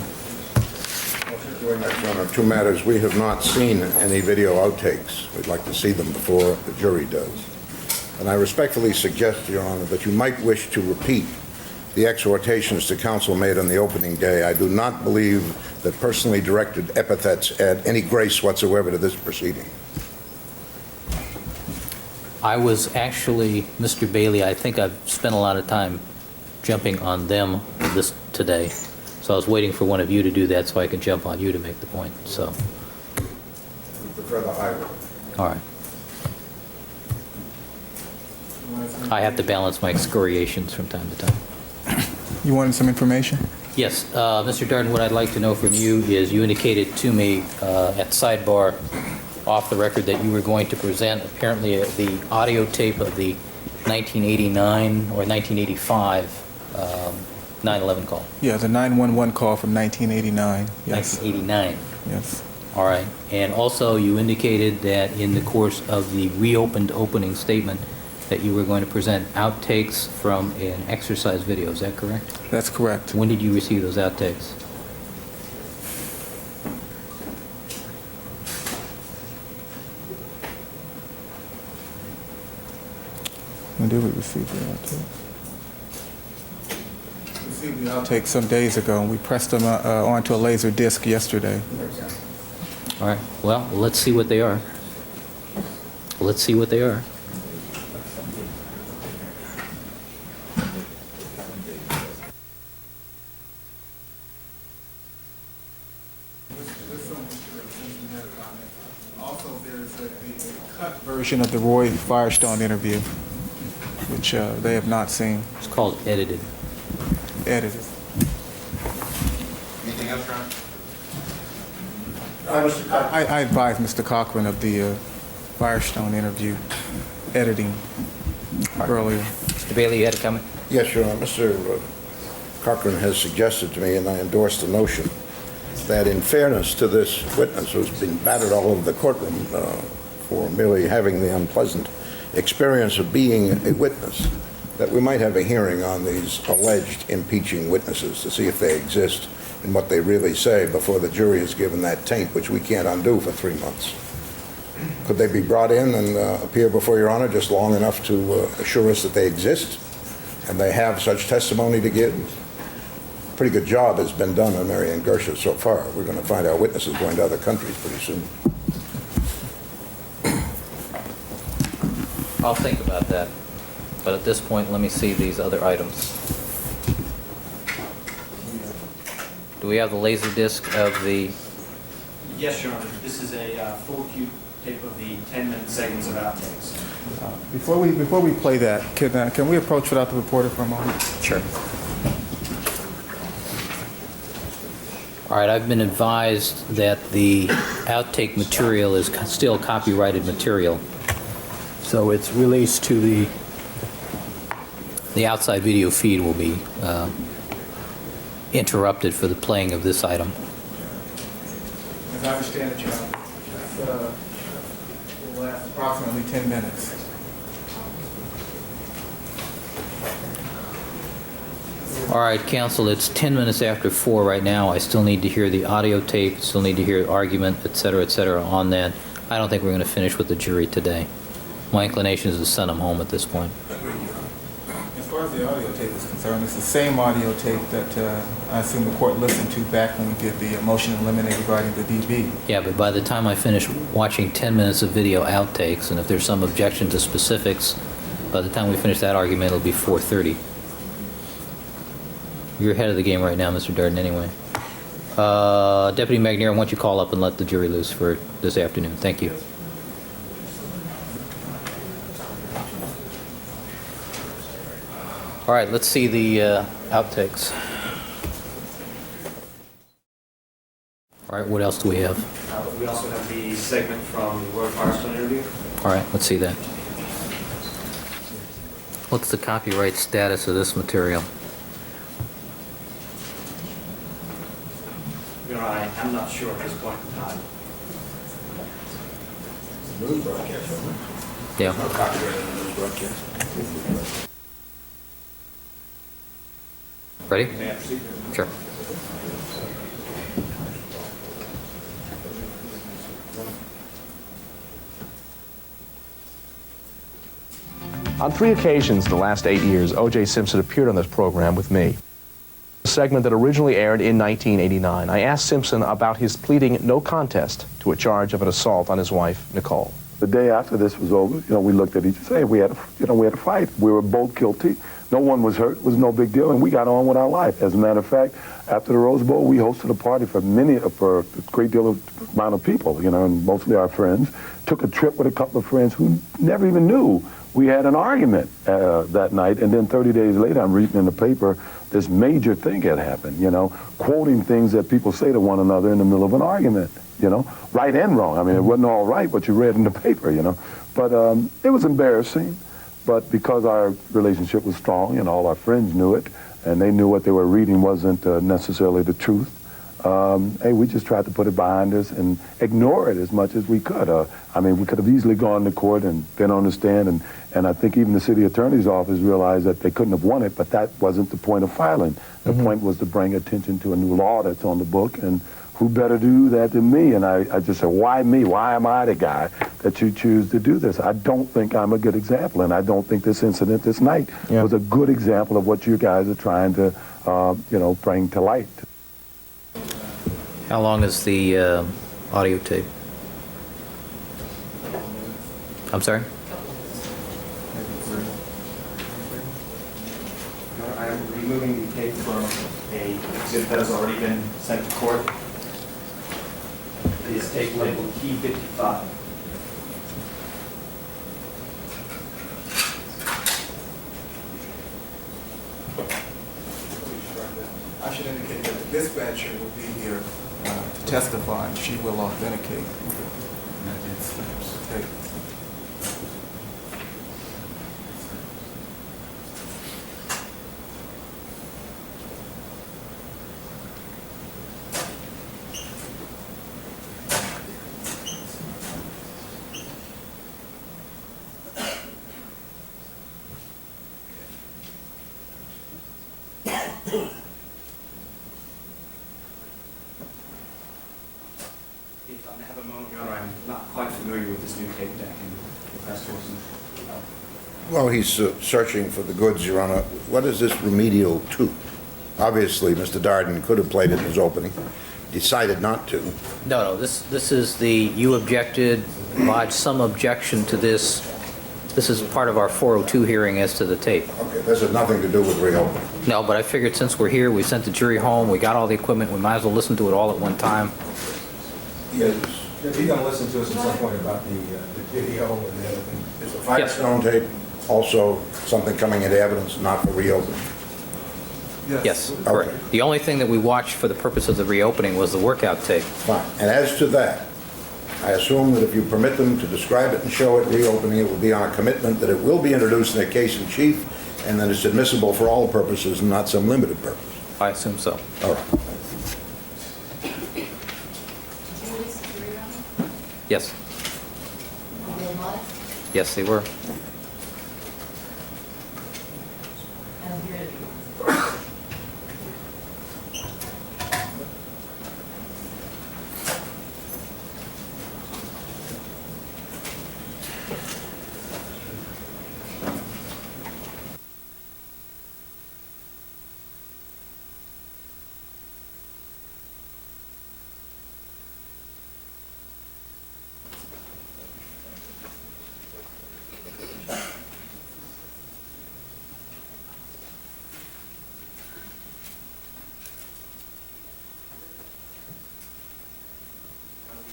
Doing that, Your Honor, two matters. We have not seen any video outtakes. We'd like to see them before the jury does. And I respectfully suggest, Your Honor, that you might wish to repeat the exhortations the counsel made on the opening day. I do not believe that personally directed epithets add any grace whatsoever to this proceeding. I was actually, Mr. Bailey, I think I've spent a lot of time jumping on them today. So I was waiting for one of you to do that so I could jump on you to make the point. So, We prefer the high road. all right. I have to balance my excoriations from time to time. You wanted some information? Yes, Mr. Darden, what I'd like to know from you is you indicated to me at sidebar off the record that you were going to present apparently the audio tape of the 1989 or 1985 9/11 call. Yeah, the 911 call from 1989. Yes. 1989. Yes. All right. And also you indicated that in the course of the reopened opening statement that you were going to present outtakes from an exercise video. Is that correct? That's correct. When did you receive those outtakes? When did we receive the outtake? We received the outtake some days ago, and we pressed them onto a laser disc yesterday. All right. Well, let's see what they are. Let's see what they are. Also, there's a cut version of the Roy Firestone interview, which they have not seen, It's called edited. edited. Anything else, Ron? I advised Mr. Cochran of the Firestone interview editing earlier. Mr. Bailey, you had a comment? Yes, Your Honor. Mr. Cochran has suggested to me, and I endorse the notion, that in fairness to this witness who's been battered all over the courtroom for merely having the unpleasant experience of being a witness, that we might have a hearing on these alleged impeaching witnesses to see if they exist and what they really say before the jury is given that taint, which we can't undo for 3 months. Could they be brought in and appear before Your Honor just long enough to assure us that they exist and they have such testimony to give? Pretty good job has been done on Mary Ann Gersha so far. We're going to find our witnesses going to other countries pretty soon. I'll think about that. But at this point, let me see these other items. Do we have the laser disc of the... Yes, Your Honor. This is a full cue tape of the 10-minute segments of outtakes. Before we play that, can we approach without the reporter for a moment? Sure. All right, I've been advised that the outtake material is still copyrighted material. So it's released to the outside video feed will be interrupted for the playing of this item. As I understand it, Your Honor, will last approximately 10 minutes. All right, counsel, it's 10 minutes after 4 right now. I still need to hear the audio tape, still need to hear argument, et cetera, on that. I don't think we're going to finish with the jury today. My inclination is to send them home at this point. As far as the audio tape is concerned, it's the same audio tape that I assume the court listened to back when we did the motion to eliminate regarding the DB. Yeah, but by the time I finish watching 10 minutes of video outtakes, and if there's some objection to specifics, by the time we finish that argument, it'll be 4:30. You're ahead of the game right now, Mr. Durden, anyway. Deputy McNair, why don't you call up and let the jury loose for this afternoon? Thank you. All right, let's see the outtakes. All right, what else do we have? We also have the segment from the Roy Firestone interview. All right, let's see that. What's the copyright status of this material? Your Honor, I'm not sure at this point in time. News broadcast, isn't it? Yeah. No copyright on the news broadcast. Ready? May I proceed? Sure. On 3 occasions in the last 8 years, O.J. Simpson appeared on this program with me. A segment that originally aired in 1989. I asked Simpson about his pleading no contest to a charge of an assault on his wife, Nicole. The day after this was over, we looked at each other and said, we had a fight. We were both guilty. No one was hurt. It was no big deal, and we got on with our life. As a matter of fact, after the Rose Bowl, we hosted a party for a great deal of amount of people, and mostly our friends. Took a trip with a couple of friends who never even knew we had an argument that night, and then 30 days later, I'm reading in the paper, this major thing had happened, quoting things that people say to one another in the middle of an argument, right and wrong. I mean, it wasn't all right what you read in the paper, But it was embarrassing, but because our relationship was strong and all our friends knew it, and they knew what they were reading wasn't necessarily the truth, hey, we just tried to put it behind us and ignore it as much as we could. I mean, we could have easily gone to court and been on the stand, and I think even the city attorney's office realized that they couldn't have won it, but that wasn't the point of filing. The point was to bring attention to a new law that's on the book, and who better to do that than me? And I just said, why me? Why am I the guy that you choose to do this? I don't think I'm a good example, and I don't think this incident this night was a good example of what you guys are trying to, bring to light. How long is the audio tape? I'm sorry? I am removing the tape from a exhibit that has already been sent to court. It is tape labeled T55. I should indicate that the dispatcher will be here to testify, and she will authenticate the tape. If I may have a moment, Your Honor, I'm not quite familiar with this new tape deck and the press wasn't. Well, he's searching for the goods, Your Honor. What is this remedial to? Obviously, Mr. Darden could have played it in his opening, decided not to. No, this is you objected, lodged some objection to this. This is part of our 402 hearing as to the tape. Okay, this has nothing to do with reopening. No, but I figured since we're here, we sent the jury home, we got all the equipment, we might as well listen to it all at one time. Yes. If you're gonna listen to us at some point about the video and the other thing. Is the Firestone tape also something coming into evidence, not for reopening? Yes, correct. Okay. The only thing that we watched for the purpose of the reopening was the workout tape. Fine. And as to that, I assume that if you permit them to describe it and show it reopening, it will be on a commitment that it will be introduced in a case in chief, and that it's admissible for all purposes and not some limited purpose. I assume so. All right. Yes. Yes, they were.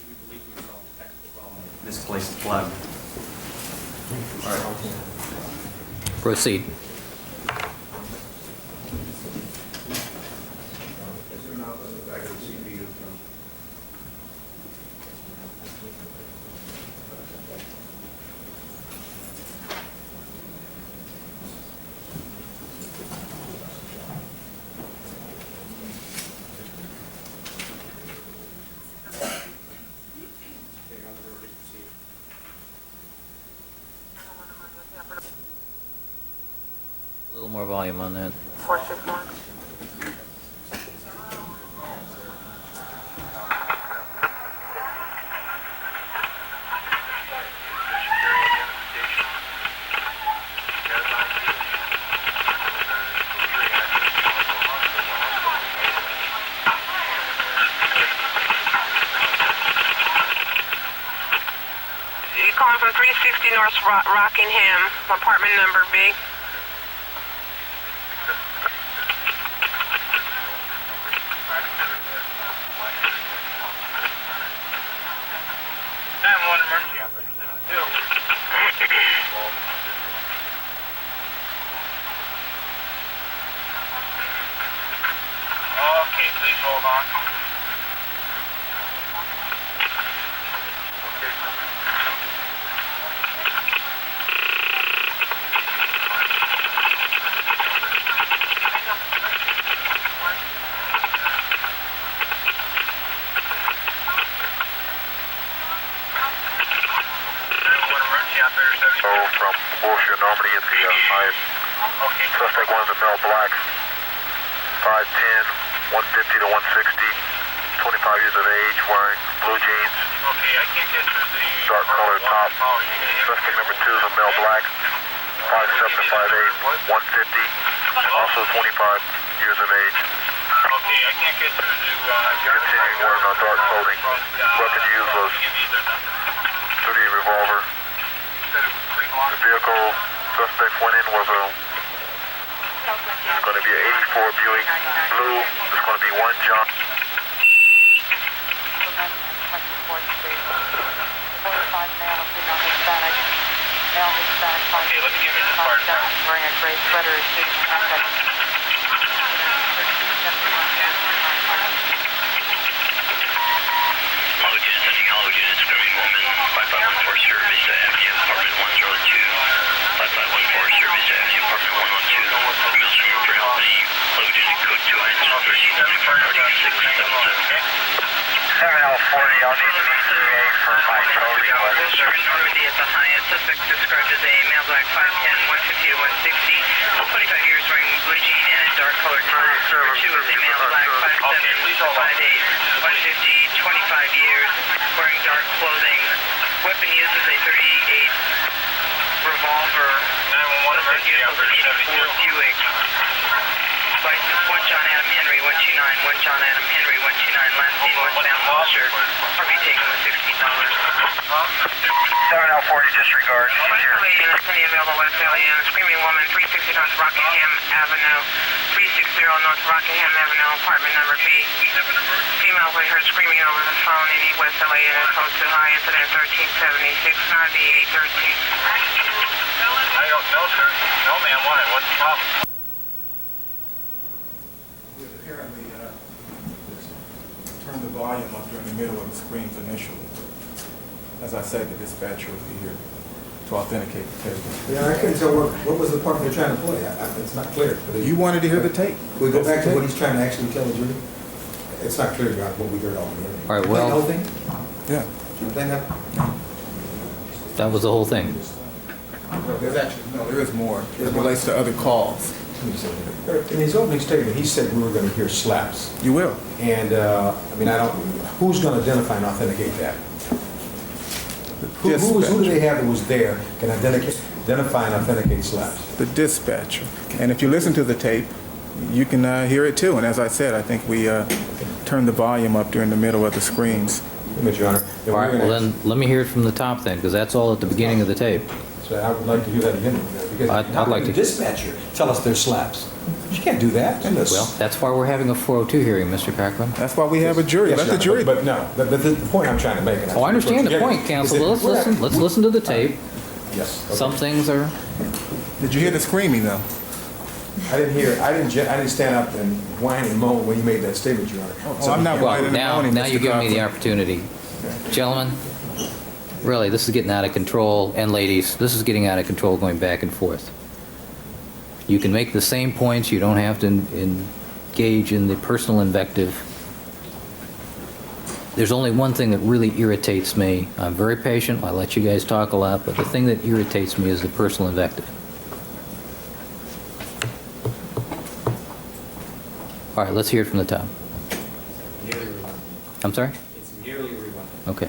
We believe we solved the technical problem. Misplaced plug. All right. Proceed. A little more volume on that. 461. You calling from 360 North Rockingham, apartment number B? One emergency operator. Okay, please hold on. body at the highest. Suspect one is a male black, 5'10", 150 to 160, 25 years of age, wearing blue jeans, dark colored top. Suspect number 2 is a male black, 5'7" to 5'8", 150, also 25 years of age. Continuing wearing dark clothing. Weapon used was .30 revolver. The vehicle suspect went in was it's going to be an 84 Buick blue. It's going to be one John. Okay, let me give you this part. Wearing a gray sweater is shooting contact. All units, sending all units, screaming woman, 5514 Service Avenue, apartment 102. 5514 Service Avenue, apartment 112. Female screaming for help, load unit code 2 items, 13 677. 7L40, I'll need an ETA for my tow request. Service Normandy at the Hyatt. Suspect described as a male black 5'10", 150 to 160, 25 years, wearing blue jean and a dark colored top. Number 2 is a male black 5'7", 5'8", 150, 25 years, wearing dark clothing. Weapon used is a .38 revolver. 911 emergency operator 74 Buick. License 1 John Adam Henry 129, 1 John Adam Henry 129, last name westbound Ulster. Probably taken with $16. 7L40, disregard. Plenty available West Alien. Screaming woman, 360 North Rockingham Avenue, 360 North Rockingham Avenue, apartment number B. Female we heard screaming over the phone in West LA and code to high incident 1376 9813. I don't know, sir. No, ma'am, why? What's the problem? We apparently turned the volume up during the middle of the screams initially. As I said, the dispatcher will be here to authenticate the tape. Yeah, I couldn't tell what was the part they're trying to play. It's not clear. You wanted to hear the tape? Can we go back to what he's trying to actually tell the jury? It's not clear about what we heard all the hearing. All right, You playing well- the whole thing? Yeah. You playing that? That was the whole thing. There's actually, no, there is more. It relates to other calls. In his opening statement, he said we were going to hear slaps. You will. And, I don't, who's going to identify and authenticate that? Who do they have that was there can identify and authenticate slaps? The dispatcher. And if you listen to the tape, you can hear it too. And as I said, I think we turned the volume up during the middle of the screams. Your Honor. All right, well then, let me hear it from the top then, because that's all at the beginning of the tape. So I would like to hear that again. Because I'd how like can to- the dispatcher tell us there's slaps? She can't do that. Well, that's why we're having a 402 hearing, Mr. Packman. That's why we have a jury. Yes, Let Your the Honor, jury. But no, but the point I'm trying to make. And Oh, I understand the point, counsel. Let's listen. Let's listen to the tape. Yes. okay. Some things are. Did you hear the screaming though? I didn't hear. I didn't stand up and whine and moan when you made that statement, Your Honor. Oh, I'm not Well, whining and now moaning, Mr. you're giving me the Coughlin. opportunity, gentlemen. Really, this is getting out of control, and ladies, this is getting out of control, going back and forth. You can make the same points. You don't have to engage in the personal invective. There's only one thing that really irritates me. I'm very patient. I let you guys talk a lot, but the thing that irritates me is the personal invective. All right, let's hear it from the top. Nearly rewind. I'm sorry? It's nearly rewind. Okay.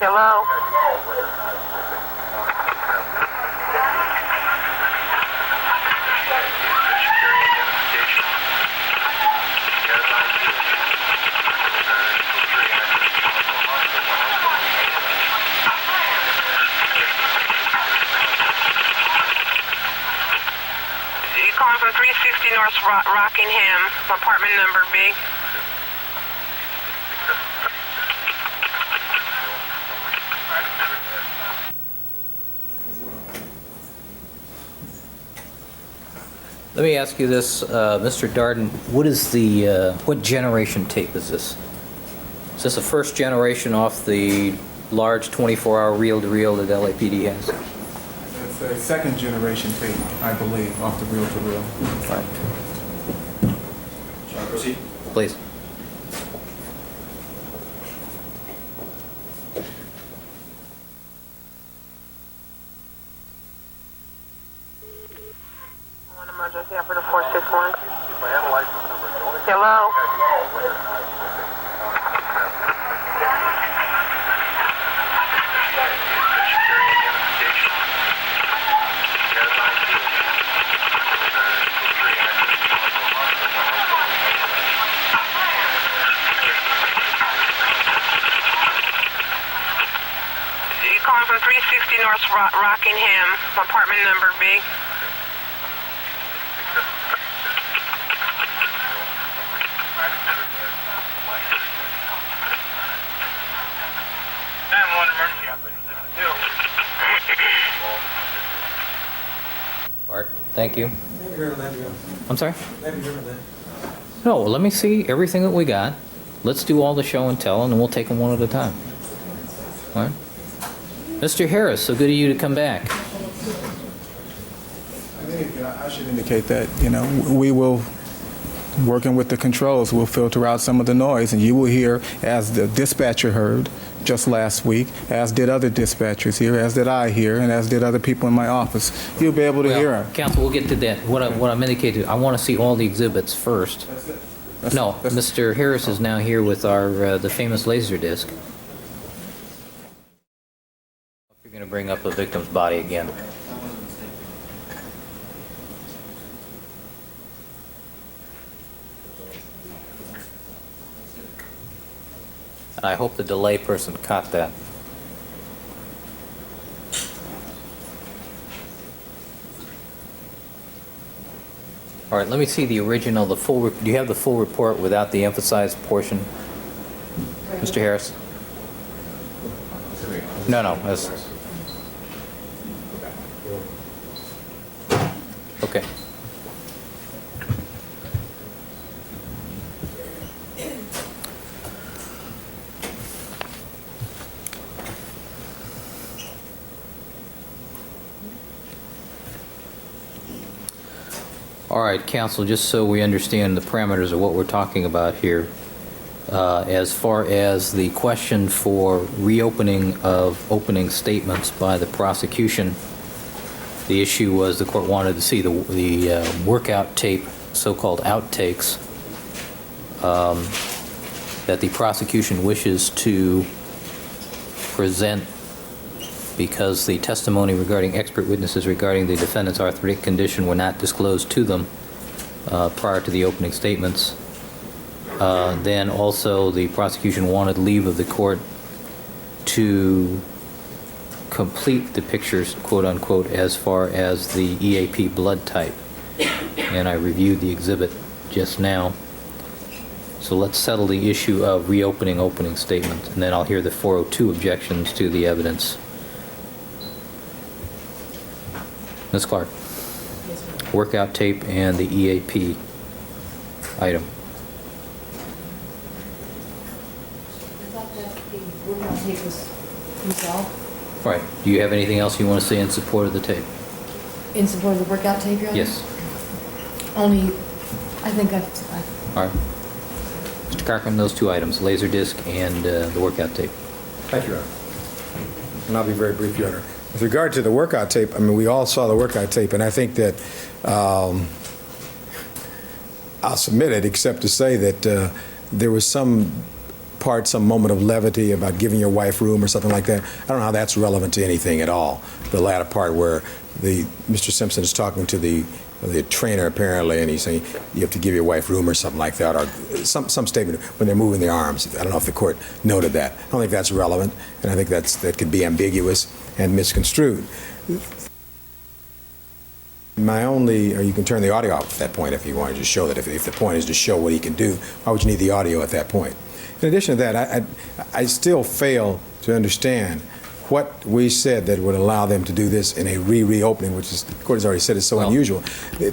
Hello? You calling from 360 North Rockingham, apartment number B? Let me ask you this, Mr. Darden, what is the, what generation tape is this? Is this a first generation off the large 24-hour reel-to-reel that LAPD has? It's a second generation tape, I believe, off the reel-to-reel. Right. Shall I proceed? Please. One emergency after the 461. Hello? You calling from 360 North Rockingham, apartment number B? Art, thank you. I'm sorry? No, let me see everything that we got. Let's do all the show and tell, and then we'll take them one at a time. All right? Mr. Harris, so good of you to come back. I think I should indicate that, we will, working with the controls, we'll filter out some of the noise, and you will hear, as the dispatcher heard just last week, as did other dispatchers here, as did I here, and as did other people in my office. You'll be able to hear them. Counsel, we'll get to that. What I'm indicating, I want to see all the exhibits first. No, Mr. Harris is now here with our the famous laser disc. You're going to bring up a victim's body again. And I hope the delay person caught that. All right, let me see the original, the full. Do you have the full report without the emphasized portion, Mr. Harris? No, that's okay. All right, counsel, just so we understand the parameters of what we're talking about here, as far as the question for reopening of opening statements by the prosecution, the issue was the court wanted to see the workout tape, so-called outtakes, that the prosecution wishes to present because the testimony regarding expert witnesses regarding the defendant's arthritic condition were not disclosed to them prior to the opening statements. Then also the prosecution wanted leave of the court to complete the pictures, quote unquote, as far as the EAP blood type. And I reviewed the exhibit just now. So let's settle the issue of reopening opening statements, and then I'll hear the 402 objections to the evidence. Ms. Clark, workout tape and the EAP item. I thought that the workout tape was resolved. All right. Do you have anything else you want to say in support of the tape? In support of the workout tape, Your Honor? Yes. Only, I think I've All right. Mr. Carkman, those two items, Laserdisc and the workout tape. Thank you, Your Honor. And I'll be very brief, Your Honor. With regard to the workout tape, I mean, we all saw the workout tape, and I think that I'll submit it, except to say that there was some moment of levity about giving your wife room or something like that. I don't know how that's relevant to anything at all. The latter part where Mr. Simpson is talking to the trainer apparently, and he's saying you have to give your wife room or something like that, or some statement when they're moving their arms. I don't know if the court noted that. I don't think that's relevant, and I think that could be ambiguous and misconstrued. Or you can turn the audio off at that point if you want to just show that. If the point is to show what he can do, why would you need the audio at that point? In addition to that, I still fail to understand what we said that would allow them to do this in a reopening, which is, the court has already said is so unusual.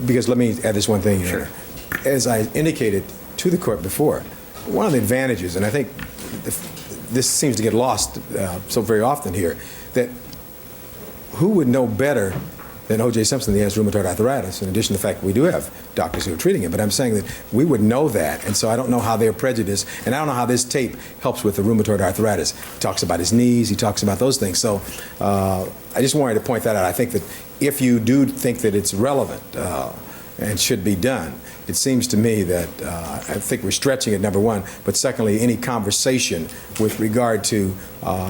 Because let me add this one thing here. Sure. As I indicated to the court before, one of the advantages, and I think this seems to get lost so very often here, that who would know better than O.J. Simpson that he has rheumatoid arthritis, in addition to the fact that we do have doctors who are treating him. But I'm saying that we would know that, and so I don't know how they're prejudiced, and I don't know how this tape helps with the rheumatoid arthritis. He talks about his knees, he talks about those things. So I just wanted to point that out. I think that if you do think that it's relevant and should be done, it seems to me that I think we're stretching it, number one, but secondly, any conversation with regard to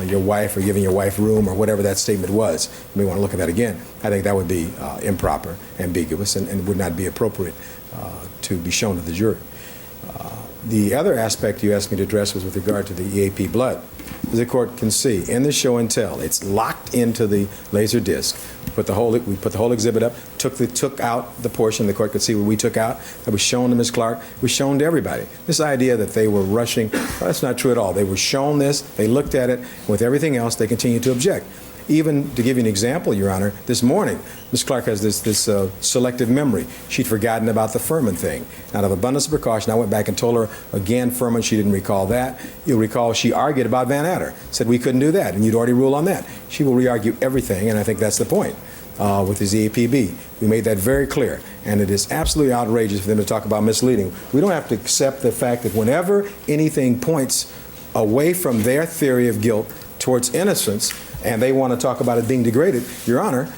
your wife or giving your wife room or whatever that statement was, you may want to look at that again. I think that would be improper, ambiguous, and would not be appropriate to be shown to the jury. The other aspect you asked me to address was with regard to the EAP blood. As the court can see, in the show and tell, it's locked into the laser disc. We put the whole exhibit up, took out the portion the court could see what we took out. That was shown to Ms. Clark, was shown to everybody. This idea that they were rushing, well, that's not true at all. They were shown this, they looked at it, with everything else, they continued to object. Even to give you an example, Your Honor, this morning, Ms. Clark has this selective memory. She'd forgotten about the Furman thing. Out of abundance of precaution, I went back and told her again, Furman, she didn't recall that. You'll recall she argued about Van Adder, said we couldn't do that, and you'd already ruled on that. She will re-argue everything, and I think that's the point with his EAPB. We made that very clear, and it is absolutely outrageous for them to talk about misleading. We don't have to accept the fact that whenever anything points away from their theory of guilt towards innocence, and they want to talk about it being degraded, Your Honor,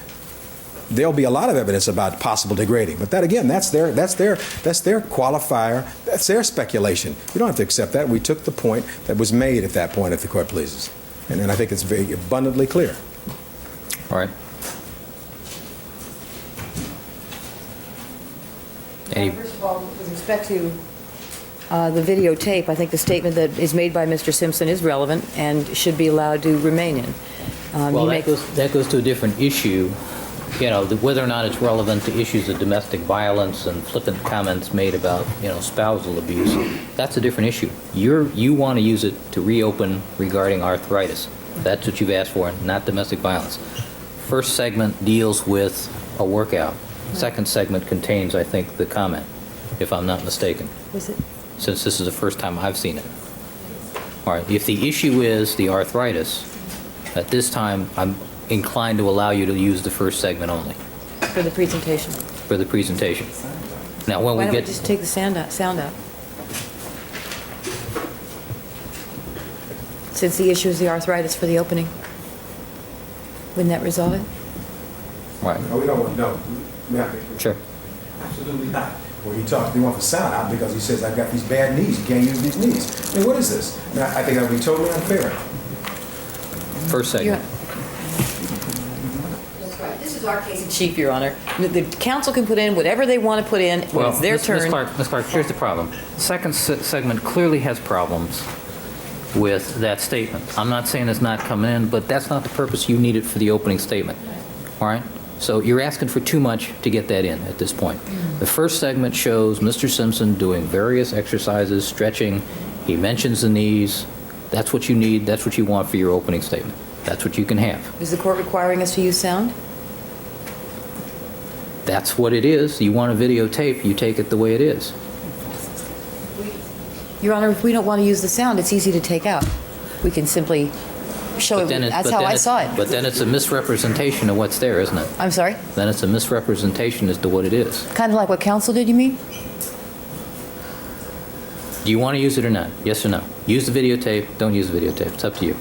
there'll be a lot of evidence about possible degrading. But that, again, that's their qualifier, that's their speculation. You don't have to accept that. We took the point that was made at that point, if the court pleases. And I think it's very abundantly clear. All right. First of all, with respect to the videotape, I think the statement that is made by Mr. Simpson is relevant and should be allowed to remain in. Well, that goes to a different issue. You know, whether or not it's relevant to issues of domestic violence and flippant comments made about, spousal abuse, that's a different issue. You want to use it to reopen regarding arthritis. That's what you've asked for, not domestic violence. First segment deals with a workout. Second segment contains, I think, the comment, if I'm not mistaken. Was it? Since this is the first time I've seen it. All right, if the issue is the arthritis, at this time, I'm inclined to allow you to use the first segment only. For the presentation. For the presentation. Now, when Why we don't we get... just take the sound out? Since the issue is the arthritis for the opening. Wouldn't that resolve it? Right. No, we don't want to know. Sure. Absolutely not. Well, they want the sound out because he says, I've got these bad knees, you can't use these knees. I mean, what is this? Now, I think that would be totally unfair. First segment. That's right. This is our case in chief, Your Honor. The council can put in whatever they want to put in when it's their turn. Ms. Clark, here's the problem. Second segment clearly has problems with that statement. I'm not saying it's not coming in, but that's not the purpose you need it for the opening statement. All right? So you're asking for too much to get that in at this point. The first segment shows Mr. Simpson doing various exercises, stretching. He mentions the knees. That's what you need. That's what you want for your opening statement. That's what you can have. Is the court requiring us to use sound? That's what it is. You want a videotape, you take it the way it is. Your Honor, if we don't want to use the sound, it's easy to take out. We can simply show it. That's how I saw it. But then it's a misrepresentation of what's there, isn't it? I'm sorry? Then it's a misrepresentation as to what it is. Kind of like what counsel did, you mean? Do you want to use it or not? Yes or no? Use the videotape, don't use the videotape. It's up to you.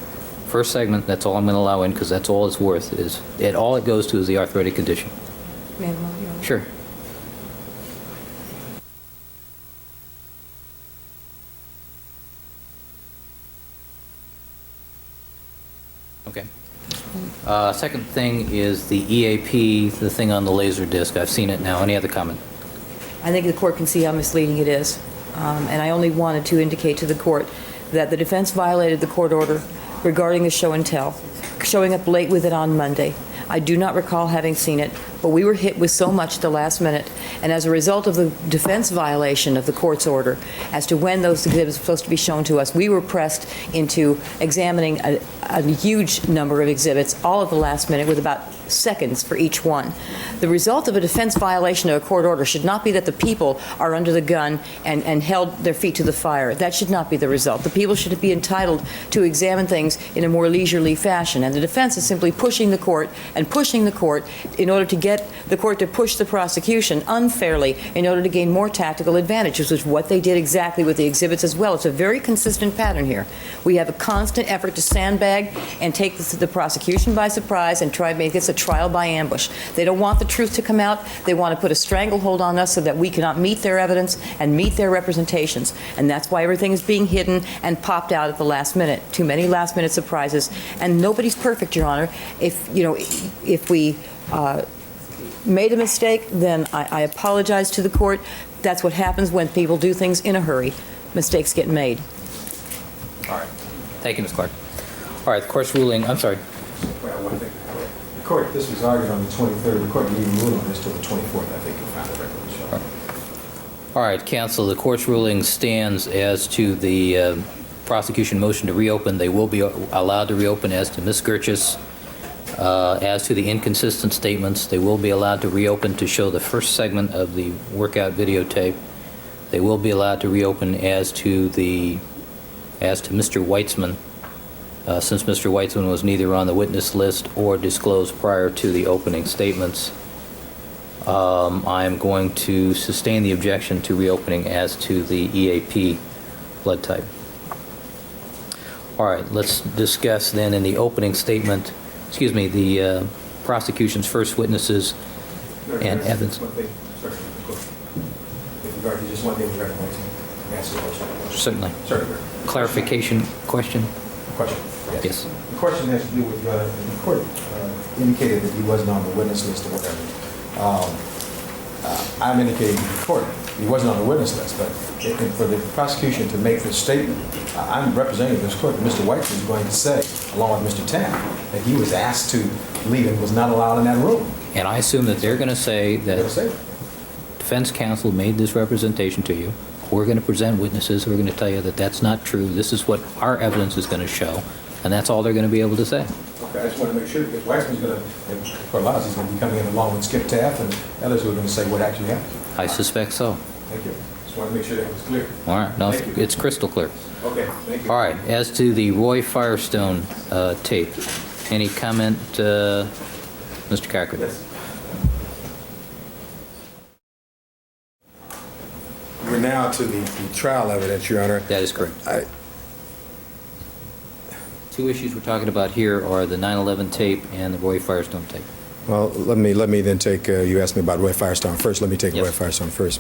First segment, that's all I'm going to allow in because that's all it's worth. All it goes to is the arthritic condition. May I have a moment, Your Honor? Sure. Okay. Second thing is the EAP, the thing on the laser disc. I've seen it now. Any other comment? I think the court can see how misleading it is. And I only wanted to indicate to the court that the defense violated the court order regarding the show and tell, showing up late with it on Monday. I do not recall having seen it. but we were hit with so much at the last minute. And as a result of the defense violation of the court's order as to when those exhibits were supposed to be shown to us, we were pressed into examining a huge number of exhibits, all at the last minute, with about seconds for each one. The result of a defense violation of a court order should not be that the people are under the gun and held their feet to the fire. That should not be the result. The people should be entitled to examine things in a more leisurely fashion. And the defense is simply pushing the court in order to get the court to push the prosecution unfairly in order to gain more tactical advantage, which is what they did exactly with the exhibits as well. It's a very consistent pattern here. We have a constant effort to sandbag and take the prosecution by surprise and try to make this a trial by ambush. They don't want the truth to come out. They want to put a stranglehold on us so that we cannot meet their evidence and meet their representations. And that's why everything is being hidden and popped out at the last minute. Too many last-minute surprises. And nobody's perfect, Your Honor. If we made a mistake, then I apologize to the court. That's what happens when people do things in a hurry. Mistakes get made. All right. Thank you, Ms. Clark. All right, the court's ruling, I'm sorry. Well, one thing. The court, this was argued on the 23rd. The court didn't even rule on this till the 24th, I think, you found the record to show. All right, counsel, the court's ruling stands as to the prosecution motion to reopen. They will be allowed to reopen as to Ms. Gerchis. As to the inconsistent statements, they will be allowed to reopen to show the first segment of the workout videotape. They will be allowed to reopen as to Mr. Weitzman, since Mr. Weitzman was neither on the witness list or disclosed prior to the opening statements. I am going to sustain the objection to reopening as to the EAP blood type. All right, let's discuss then in the opening statement, the prosecution's first witnesses and evidence. Just one thing regarding Weitzman. Answer the question. Certainly. Certainly. Clarification question? Question. Yes. The question has to do with, the court indicated that he wasn't on the witness list or whatever. I'm indicating to the court he wasn't on the witness list, but for the prosecution to make this statement, I'm representing this court. Mr. Weitzman is going to say, along with Mr. Tam, that he was asked to leave and was not allowed in that room. And I assume that they're going to say that defense counsel made this representation to you. We're going to present witnesses who are going to tell you that that's not true. This is what our evidence is going to show, and that's all they're going to be able to say. Okay, I just want to make sure, because Weitzman's going to, for a lot of he's going to be coming in along with Skip Taft and others who are going to say what actually happened. I suspect so. Thank you. Just want to make sure that was clear. All right. No, it's crystal clear. Okay, thank you. All right. As to the Roy Firestone tape, any comment, Mr. Cochran? Yes. We're now to the trial evidence, Your Honor. That is correct. Two issues we're talking about here are the 9/11 tape and the Roy Firestone tape. Well, let me then take, you asked me about Roy Firestone first. Let me take Roy Firestone first.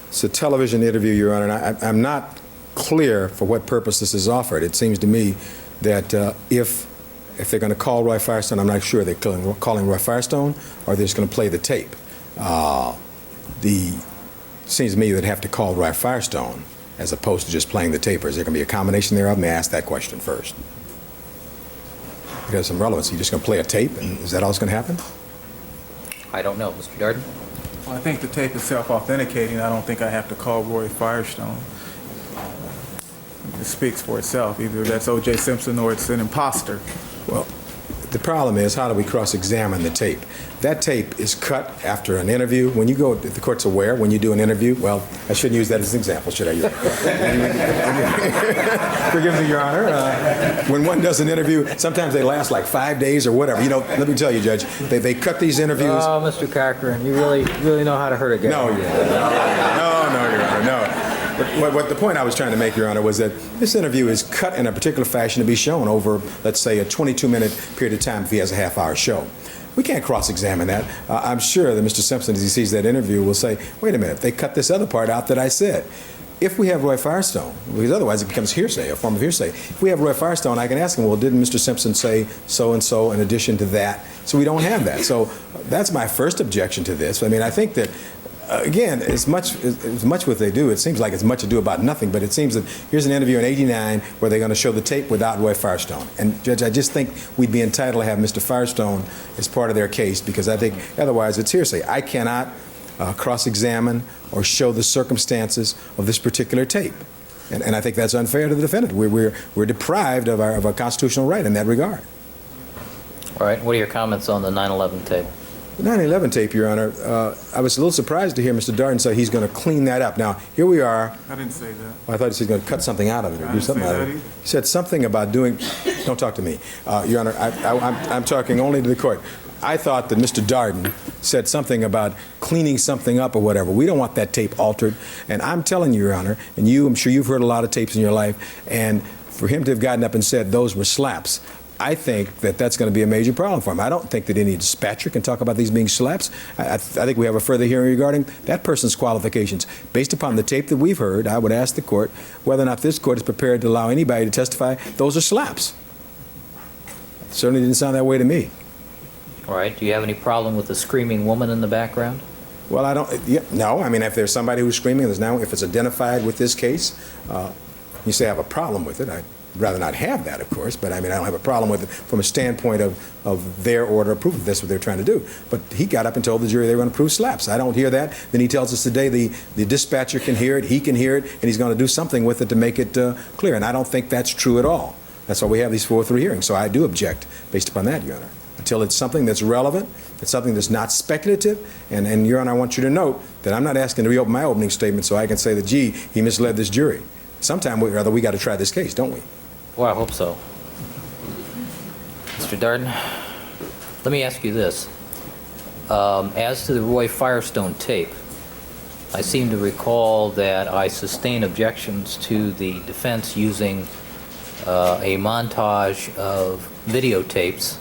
It's a television interview, Your Honor, and I'm not clear for what purpose this is offered. It seems to me that if they're going to call Roy Firestone, I'm not sure they're calling Roy Firestone or they're just going to play the tape. Seems to me they'd have to call Roy Firestone as opposed to just playing the tape. Or is there going to be a combination thereof? May I ask that question first? Because some relevance. You're just going to play a tape, and is that all that's going to happen? I don't know. Mr. Darden? Well, I think the tape is self-authenticating. I don't think I have to call Roy Firestone. It speaks for itself. Either that's O.J. Simpson or it's an imposter. Well, the problem is, how do we cross-examine the tape? That tape is cut after an interview. When you go, if the court's aware, when you do an interview, well, I shouldn't use that as an example, should I? Forgive me, Your Honor. When one does an interview, sometimes they last like 5 days or whatever. You know, let me tell you, Judge, they cut these interviews. Oh, Mr. Cochran, you really know how to hurt a guy. No, Your Honor, no. But what the point I was trying to make, Your Honor, was that this interview is cut in a particular fashion to be shown over, let's say, a 22-minute period of time if he has a half-hour show. We can't cross-examine that. I'm sure that Mr. Simpson, as he sees that interview, will say, wait a minute, they cut this other part out that I said. If we have Roy Firestone, because otherwise it becomes hearsay, a form of hearsay. If we have Roy Firestone, I can ask him, well, didn't Mr. Simpson say so-and-so in addition to that? So we don't have that. So that's my first objection to this. I mean, I think that again, as much what they do, it seems like it's much ado about nothing, but it seems that here's an interview in '89 where they're going to show the tape without Roy Firestone. And, Judge, I just think we'd be entitled to have Mr. Firestone as part of their case, because I think otherwise it's hearsay. I cannot cross-examine or show the circumstances of this particular tape. And I think that's unfair to the defendant. We're deprived of our constitutional right in that regard. All right, what are your comments on the 9/11 tape? The 9/11 tape, Your Honor, I was a little surprised to hear Mr. Darden say he's going to clean that up. Now, here we are. I didn't say that. Well, I thought he said he was going to cut something out of it or do something out of it. He said something about doing. Don't talk to me, Your Honor. I'm talking only to the court. I thought that Mr. Darden said something about cleaning something up or whatever. We don't want that tape altered. And I'm telling you, Your Honor, and I'm sure you've heard a lot of tapes in your life, and for him to have gotten up and said those were slaps, I think that that's going to be a major problem for him. I don't think that any dispatcher can talk about these being slaps. I think we have a further hearing regarding that person's qualifications. Based upon the tape that we've heard, I would ask the court whether or not this court is prepared to allow anybody to testify those are slaps. It certainly didn't sound that way to me. All right, do you have any problem with the screaming woman in the background? Well, I don't. Yeah, no, I mean, if there's somebody who's screaming, if it's identified with this case, you say I have a problem with it. I'd rather not have that, of course, but I mean, I don't have a problem with it from a standpoint of their order of proof, if that's what they're trying to do. But he got up and told the jury they were going to prove slaps. I don't hear that. Then he tells us today the dispatcher can hear it, he can hear it, and he's going to do something with it to make it clear. And I don't think that's true at all. That's why we have these 4-3 hearings. So I do object based upon that, Your Honor. Until it's something that's relevant, it's something that's not speculative, and Your Honor, I want you to note that I'm not asking to reopen my opening statement so I can say that, gee, he misled this jury. Sometime or other we got to try this case, don't we? Well, I hope so. Mr. Darden, let me ask you this. As to the Roy Firestone tape, I seem to recall that I sustained objections to the defense using a montage of videotapes,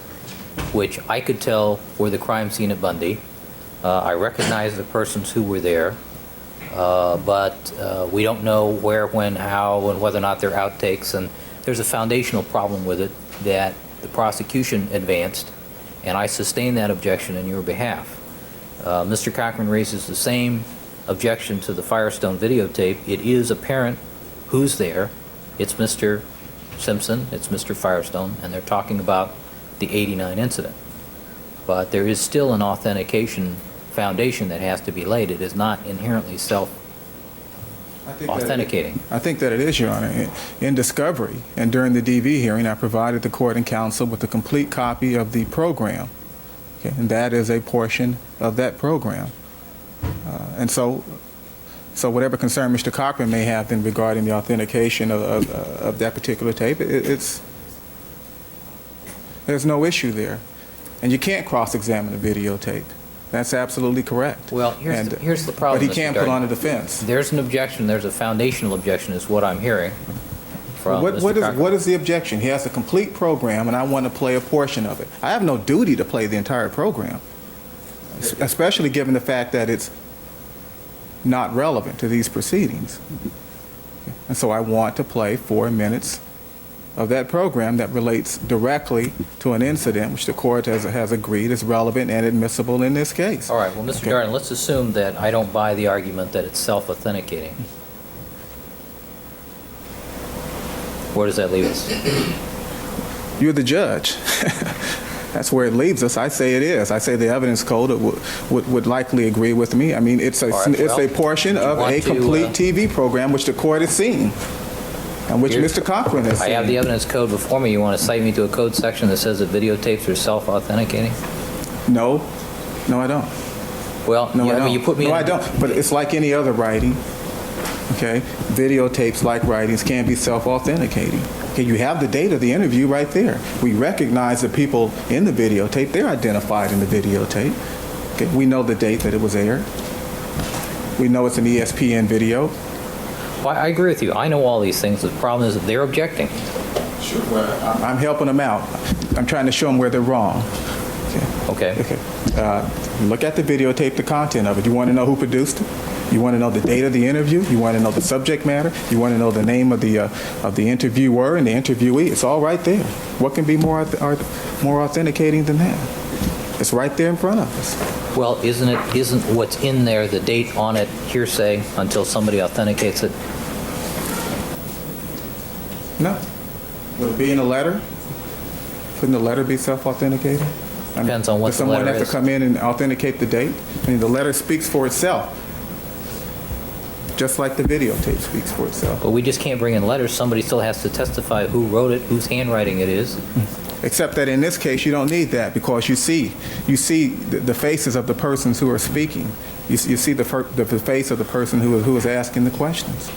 which I could tell were the crime scene at Bundy. I recognize the persons who were there, but we don't know where, when, how, and whether or not they're outtakes. And there's a foundational problem with it that the prosecution advanced, and I sustained that objection in your behalf. Mr. Cochran raises the same objection to the Firestone videotape. It is apparent who's there. It's Mr. Simpson, it's Mr. Firestone, and they're talking about the '89 incident. But there is still an authentication foundation that has to be laid. It is not inherently self-authenticating. I think that it is, Your Honor. In discovery and during the DV hearing, I provided the court and counsel with a complete copy of the program. Okay, and that is a portion of that program. And so whatever concern Mr. Cochran may have then regarding the authentication of that particular tape, there's no issue there. And you can't cross-examine a videotape. That's absolutely correct. Well, here's the problem, but he can't put on a defense. There's an objection. There's a foundational objection is what I'm hearing from Mr. Cochran. What is the objection? He has a complete program, and I want to play a portion of it. I have no duty to play the entire program, especially given the fact that it's not relevant to these proceedings. And so I want to play 4 minutes of that program that relates directly to an incident which the court has agreed is relevant and admissible in this case. All right, well, Mr. Darden, let's assume that I don't buy the argument that it's self-authenticating. Where does that leave us? You're the judge. That's where it leaves us. I say it is. I say the evidence code would likely agree with me. I mean, it's a portion of a complete TV program which the court has seen, and which Mr. Cochran has seen. I have the evidence code before me. You want to cite me to a code section that says that videotapes are self-authenticating? No, I don't. Well, no, I mean, you put me. No, I don't. But it's like any other writing. Okay, videotapes, like writings, can be self-authenticating. Okay, you have the date of the interview right there. We recognize the people in the videotape. They're identified in the videotape. Okay, we know the date that it was aired. We know it's an ESPN video. Well, I agree with you. I know all these things. The problem is that they're objecting. Sure. Well, I'm helping them out. I'm trying to show them where they're wrong. Okay. Look at the videotape, the content of it. You want to know who produced it? You want to know the date of the interview? You want to know the subject matter? You want to know the name of the interviewer and the interviewee? It's all right there. What can be more authenticating than that? It's right there in front of us. Well, isn't what's in there, the date on it, hearsay until somebody authenticates it? No. Would it be in a letter? Couldn't the letter be self-authenticated? Depends on what does the letter someone have is. to come in and authenticate the date? I mean, the letter speaks for itself, just like the videotape speaks for itself. But we just can't bring in letters. Somebody still has to testify who wrote it, whose handwriting it is. Except that in this case, you don't need that because you see the faces of the persons who are speaking. You see the face of the person who is asking the questions.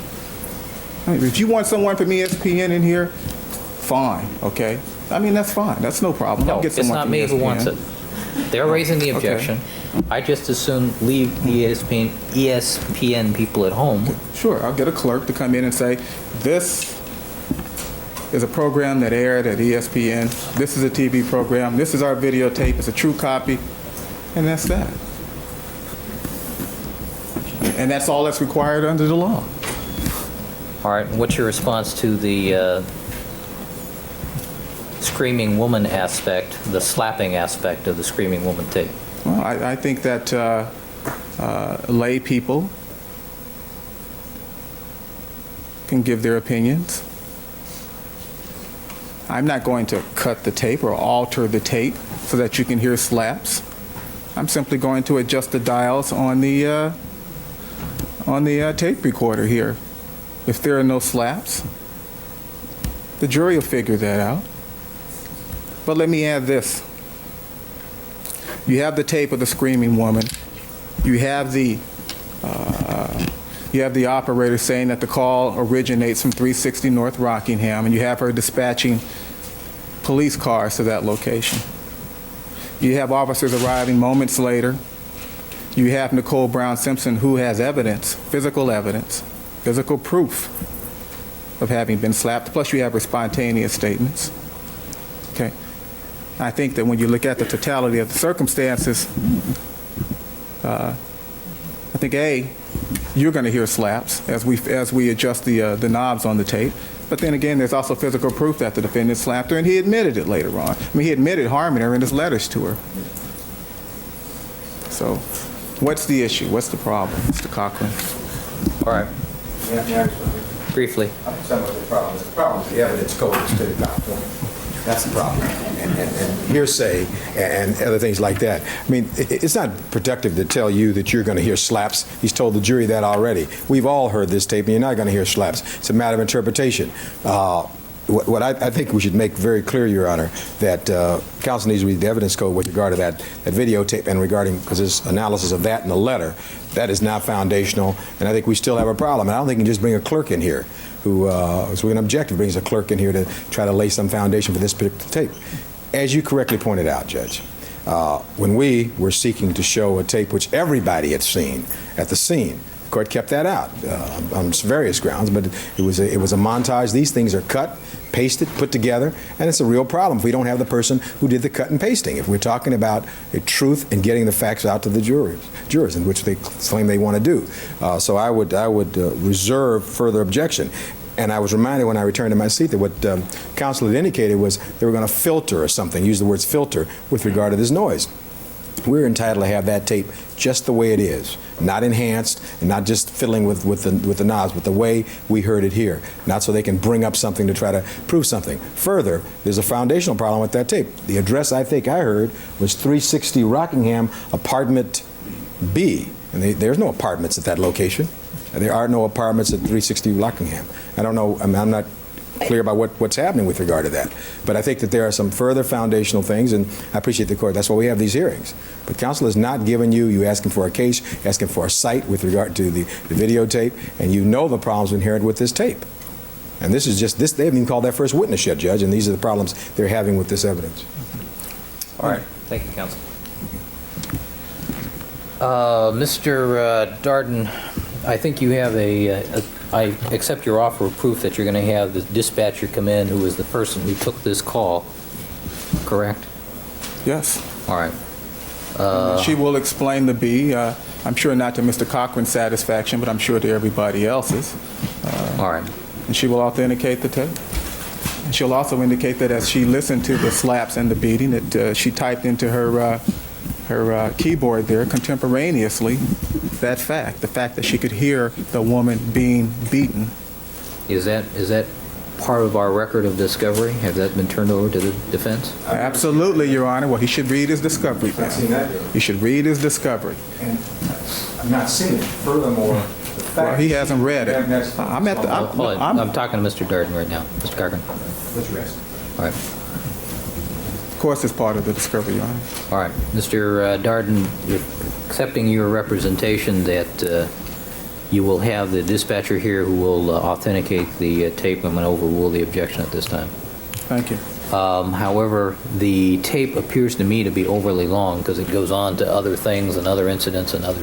I mean, if you want someone from ESPN in here, fine, okay? I mean, that's fine. That's no problem. No, I'll get it's someone not from me ESPN. who wants it. They're raising the objection. I just as soon leave the ESPN people at home. Sure, I'll get a clerk to come in and say, this is a program that aired at ESPN. This is a TV program. This is our videotape. It's a true copy. And that's that. And that's all that's required under the law. All right, and what's your response to the screaming woman aspect, the slapping aspect of the screaming woman tape? Well, I think that lay people can give their opinions. I'm not going to cut the tape or alter the tape so that you can hear slaps. I'm simply going to adjust the dials on the tape recorder here. If there are no slaps, the jury will figure that out. But let me add this. You have the tape of the screaming woman. You have the operator saying that the call originates from 360 North Rockingham, and you have her dispatching police cars to that location. You have officers arriving moments later. You have Nicole Brown Simpson, who has evidence, physical proof of having been slapped, plus you have her spontaneous statements. Okay. I think that when you look at the totality of the circumstances, I think you're going to hear slaps as we adjust the knobs on the tape. But then again, there's also physical proof that the defendant slapped her, and he admitted it later on. I mean, he admitted harming her in his letters to her. So, what's the issue? What's the problem, Mr. Cochran? All right, briefly. Some of the problems. The problem is the evidence code is to the point. That's the problem. And hearsay and other things like that. I mean, it's not productive to tell you that you're going to hear slaps. He's told the jury that already. We've all heard this tape, and you're not going to hear slaps. It's a matter of interpretation. What I think we should make very clear, Your Honor, that counsel needs to read the evidence code with regard to that videotape and regarding, because there's analysis of that in the letter. That is not foundational, and I think we still have a problem. And I don't think you can just bring a clerk in here who is an objective, brings a clerk in here to try to lay some foundation for this particular tape. As you correctly pointed out, Judge, when we were seeking to show a tape which everybody had seen at the scene, the court kept that out on various grounds, but it was a montage. These things are cut, pasted, put together, and it's a real problem if we don't have the person who did the cut and pasting. If we're talking about a truth and getting the facts out to the jurors, in which they claim they want to do. So I would reserve further objection. And I was reminded when I returned to my seat that what counsel had indicated was they were going to filter or something, use the words filter, with regard to this noise. We're entitled to have that tape just the way it is, not enhanced, and not just fiddling with the knobs, but the way we heard it here, not so they can bring up something to try to prove something. Further, there's a foundational problem with that tape. The address I think I heard was 360 Rockingham, apartment B, and there's no apartments at that location. There are no apartments at 360 Rockingham. I don't know, I'm not clear about what's happening with regard to that. But I think that there are some further foundational things, and I appreciate the court. That's why we have these hearings. But counsel has not given you asking for a case, asking for a cite with regard to the videotape, and you know the problems inherent with this tape. And this is just, they haven't even called that first witness yet, Judge, and these are the problems they're having with this evidence. All right, thank you, counsel. Mr. Darden, I think you have I accept your offer of proof that you're going to have the dispatcher come in who is the person who took this call, correct? Yes. All right. She will explain the B. I'm sure not to Mr. Cochran's satisfaction, but I'm sure to everybody else's. All right. And she will authenticate the tape. And she'll also indicate that as she listened to the slaps and the beating, that she typed into her keyboard there contemporaneously that fact, the fact that she could hear the woman being beaten. Is that part of our record of discovery? Has that been turned over to the defense? Absolutely, Your Honor. Well, he should read his discovery. I've seen that, Your Honor. He should read his discovery. And I've not seen it. Furthermore, the fact Well, he hasn't read it. That's- I'm at the. Hold on. I'm- I'm talking to Mr. Darden right now. Mr. Cochran. Let's rest. All right. Of course, it's part of the discovery, Your Honor. All right. Mr. Darden, you're accepting your representation that you will have the dispatcher here who will authenticate the tape. I'm going to overrule the objection at this time. Thank you. However, the tape appears to me to be overly long because it goes on to other things and other incidents and other.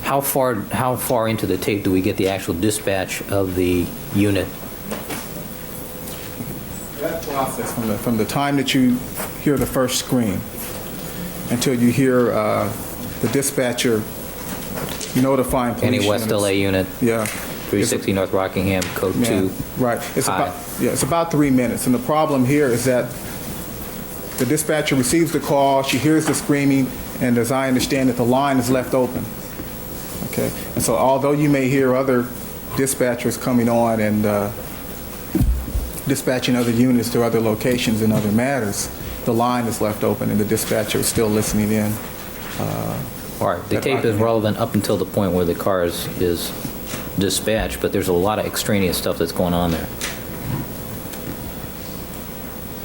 How far into the tape do we get the actual dispatch of the unit? That process from the time that you hear the first scream until you hear the dispatcher notifying police. Any West units. LA unit, Yeah. 360 North Rockingham, code Yeah, 2. right. It's High. about 3 minutes. And the problem here is that the dispatcher receives the call, she hears the screaming, and as I understand it, the line is left open. Okay? And so although you may hear other dispatchers coming on and dispatching other units to other locations and other matters, the line is left open and the dispatcher is still listening in. All right, the tape is relevant up until the point where the car is dispatched, but there's a lot of extraneous stuff that's going on there.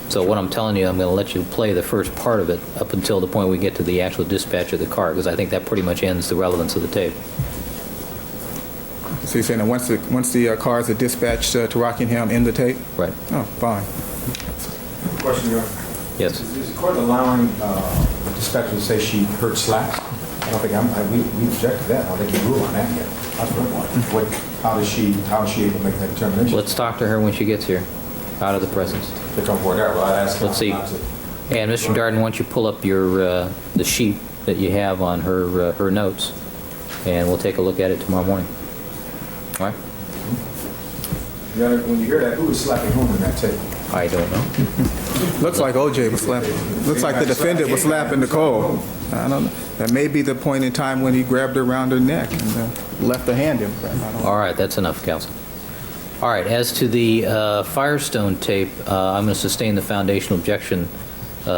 So what I'm telling you, I'm going to let you play the first part of it up until the point we get to the actual dispatch of the car, because I think that pretty much ends the relevance of the tape. So you're saying that once the cars are dispatched to Rockingham, in the tape? Right. Oh, fine. Question, Your Honor. Yes. Is the court allowing the dispatcher to say she heard slaps? I don't think we object to that. I don't think you rule on that yet. That's what, how is she able to make that determination? Let's talk to her when she gets here, out of the presence. If I'm for that, well, I'd ask Let's see. not to. And Mr. Darden, why don't you pull up your the sheet that you have on her notes, and we'll take a look at it tomorrow morning. All right? Your Honor, when you hear that, who is slapping whom in that tape? I don't know. Looks like OJ was slapping. Looks like the defendant was slapping Nicole. I don't know. That may be the point in time when he grabbed her around her neck and left her hand in. I don't know. All right, that's enough, counsel. All right, as to the Firestone tape, I'm going to sustain the foundational objection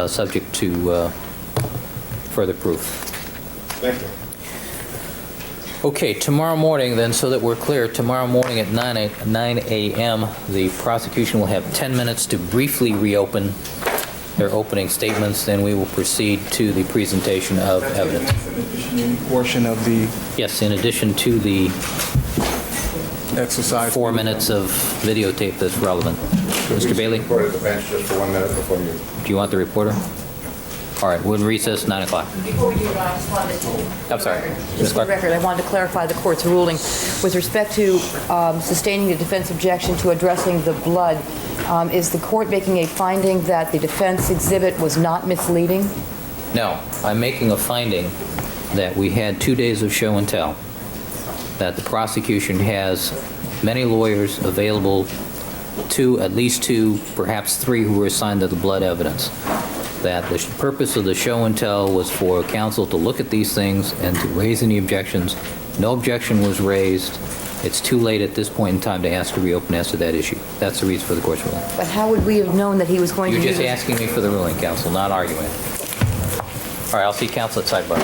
subject to further proof. Thank you. Okay, tomorrow morning then, so that we're clear, tomorrow morning at 9 a.m., the prosecution will have 10 minutes to briefly reopen their opening statements, then we will proceed to the presentation of evidence. Portion of the Yes, in addition to the exercise. 4 minutes of videotape that's relevant. Mr. Bailey, Put it at the bench just for 1 minute before you... do you want the reporter? All right, we'll recess 9 o'clock. Before we do, I just wanted to... I'm sorry. Just for the record, I wanted to clarify the court's ruling with respect to sustaining the defense objection to addressing the blood. Is the court making a finding that the defense exhibit was not misleading? No, I'm making a finding that we had 2 days of show and tell, that the prosecution has many lawyers available, at least two, perhaps three who were assigned to the blood evidence, that the purpose of the show and tell was for counsel to look at these things and to raise any objections. No objection was raised. It's too late at this point in time to ask to reopen as to that issue. That's the reason for the court's ruling. But how would we have known that he was going You're to just use... asking me for the ruling, counsel, not arguing. All right, I'll see counsel at sidebar.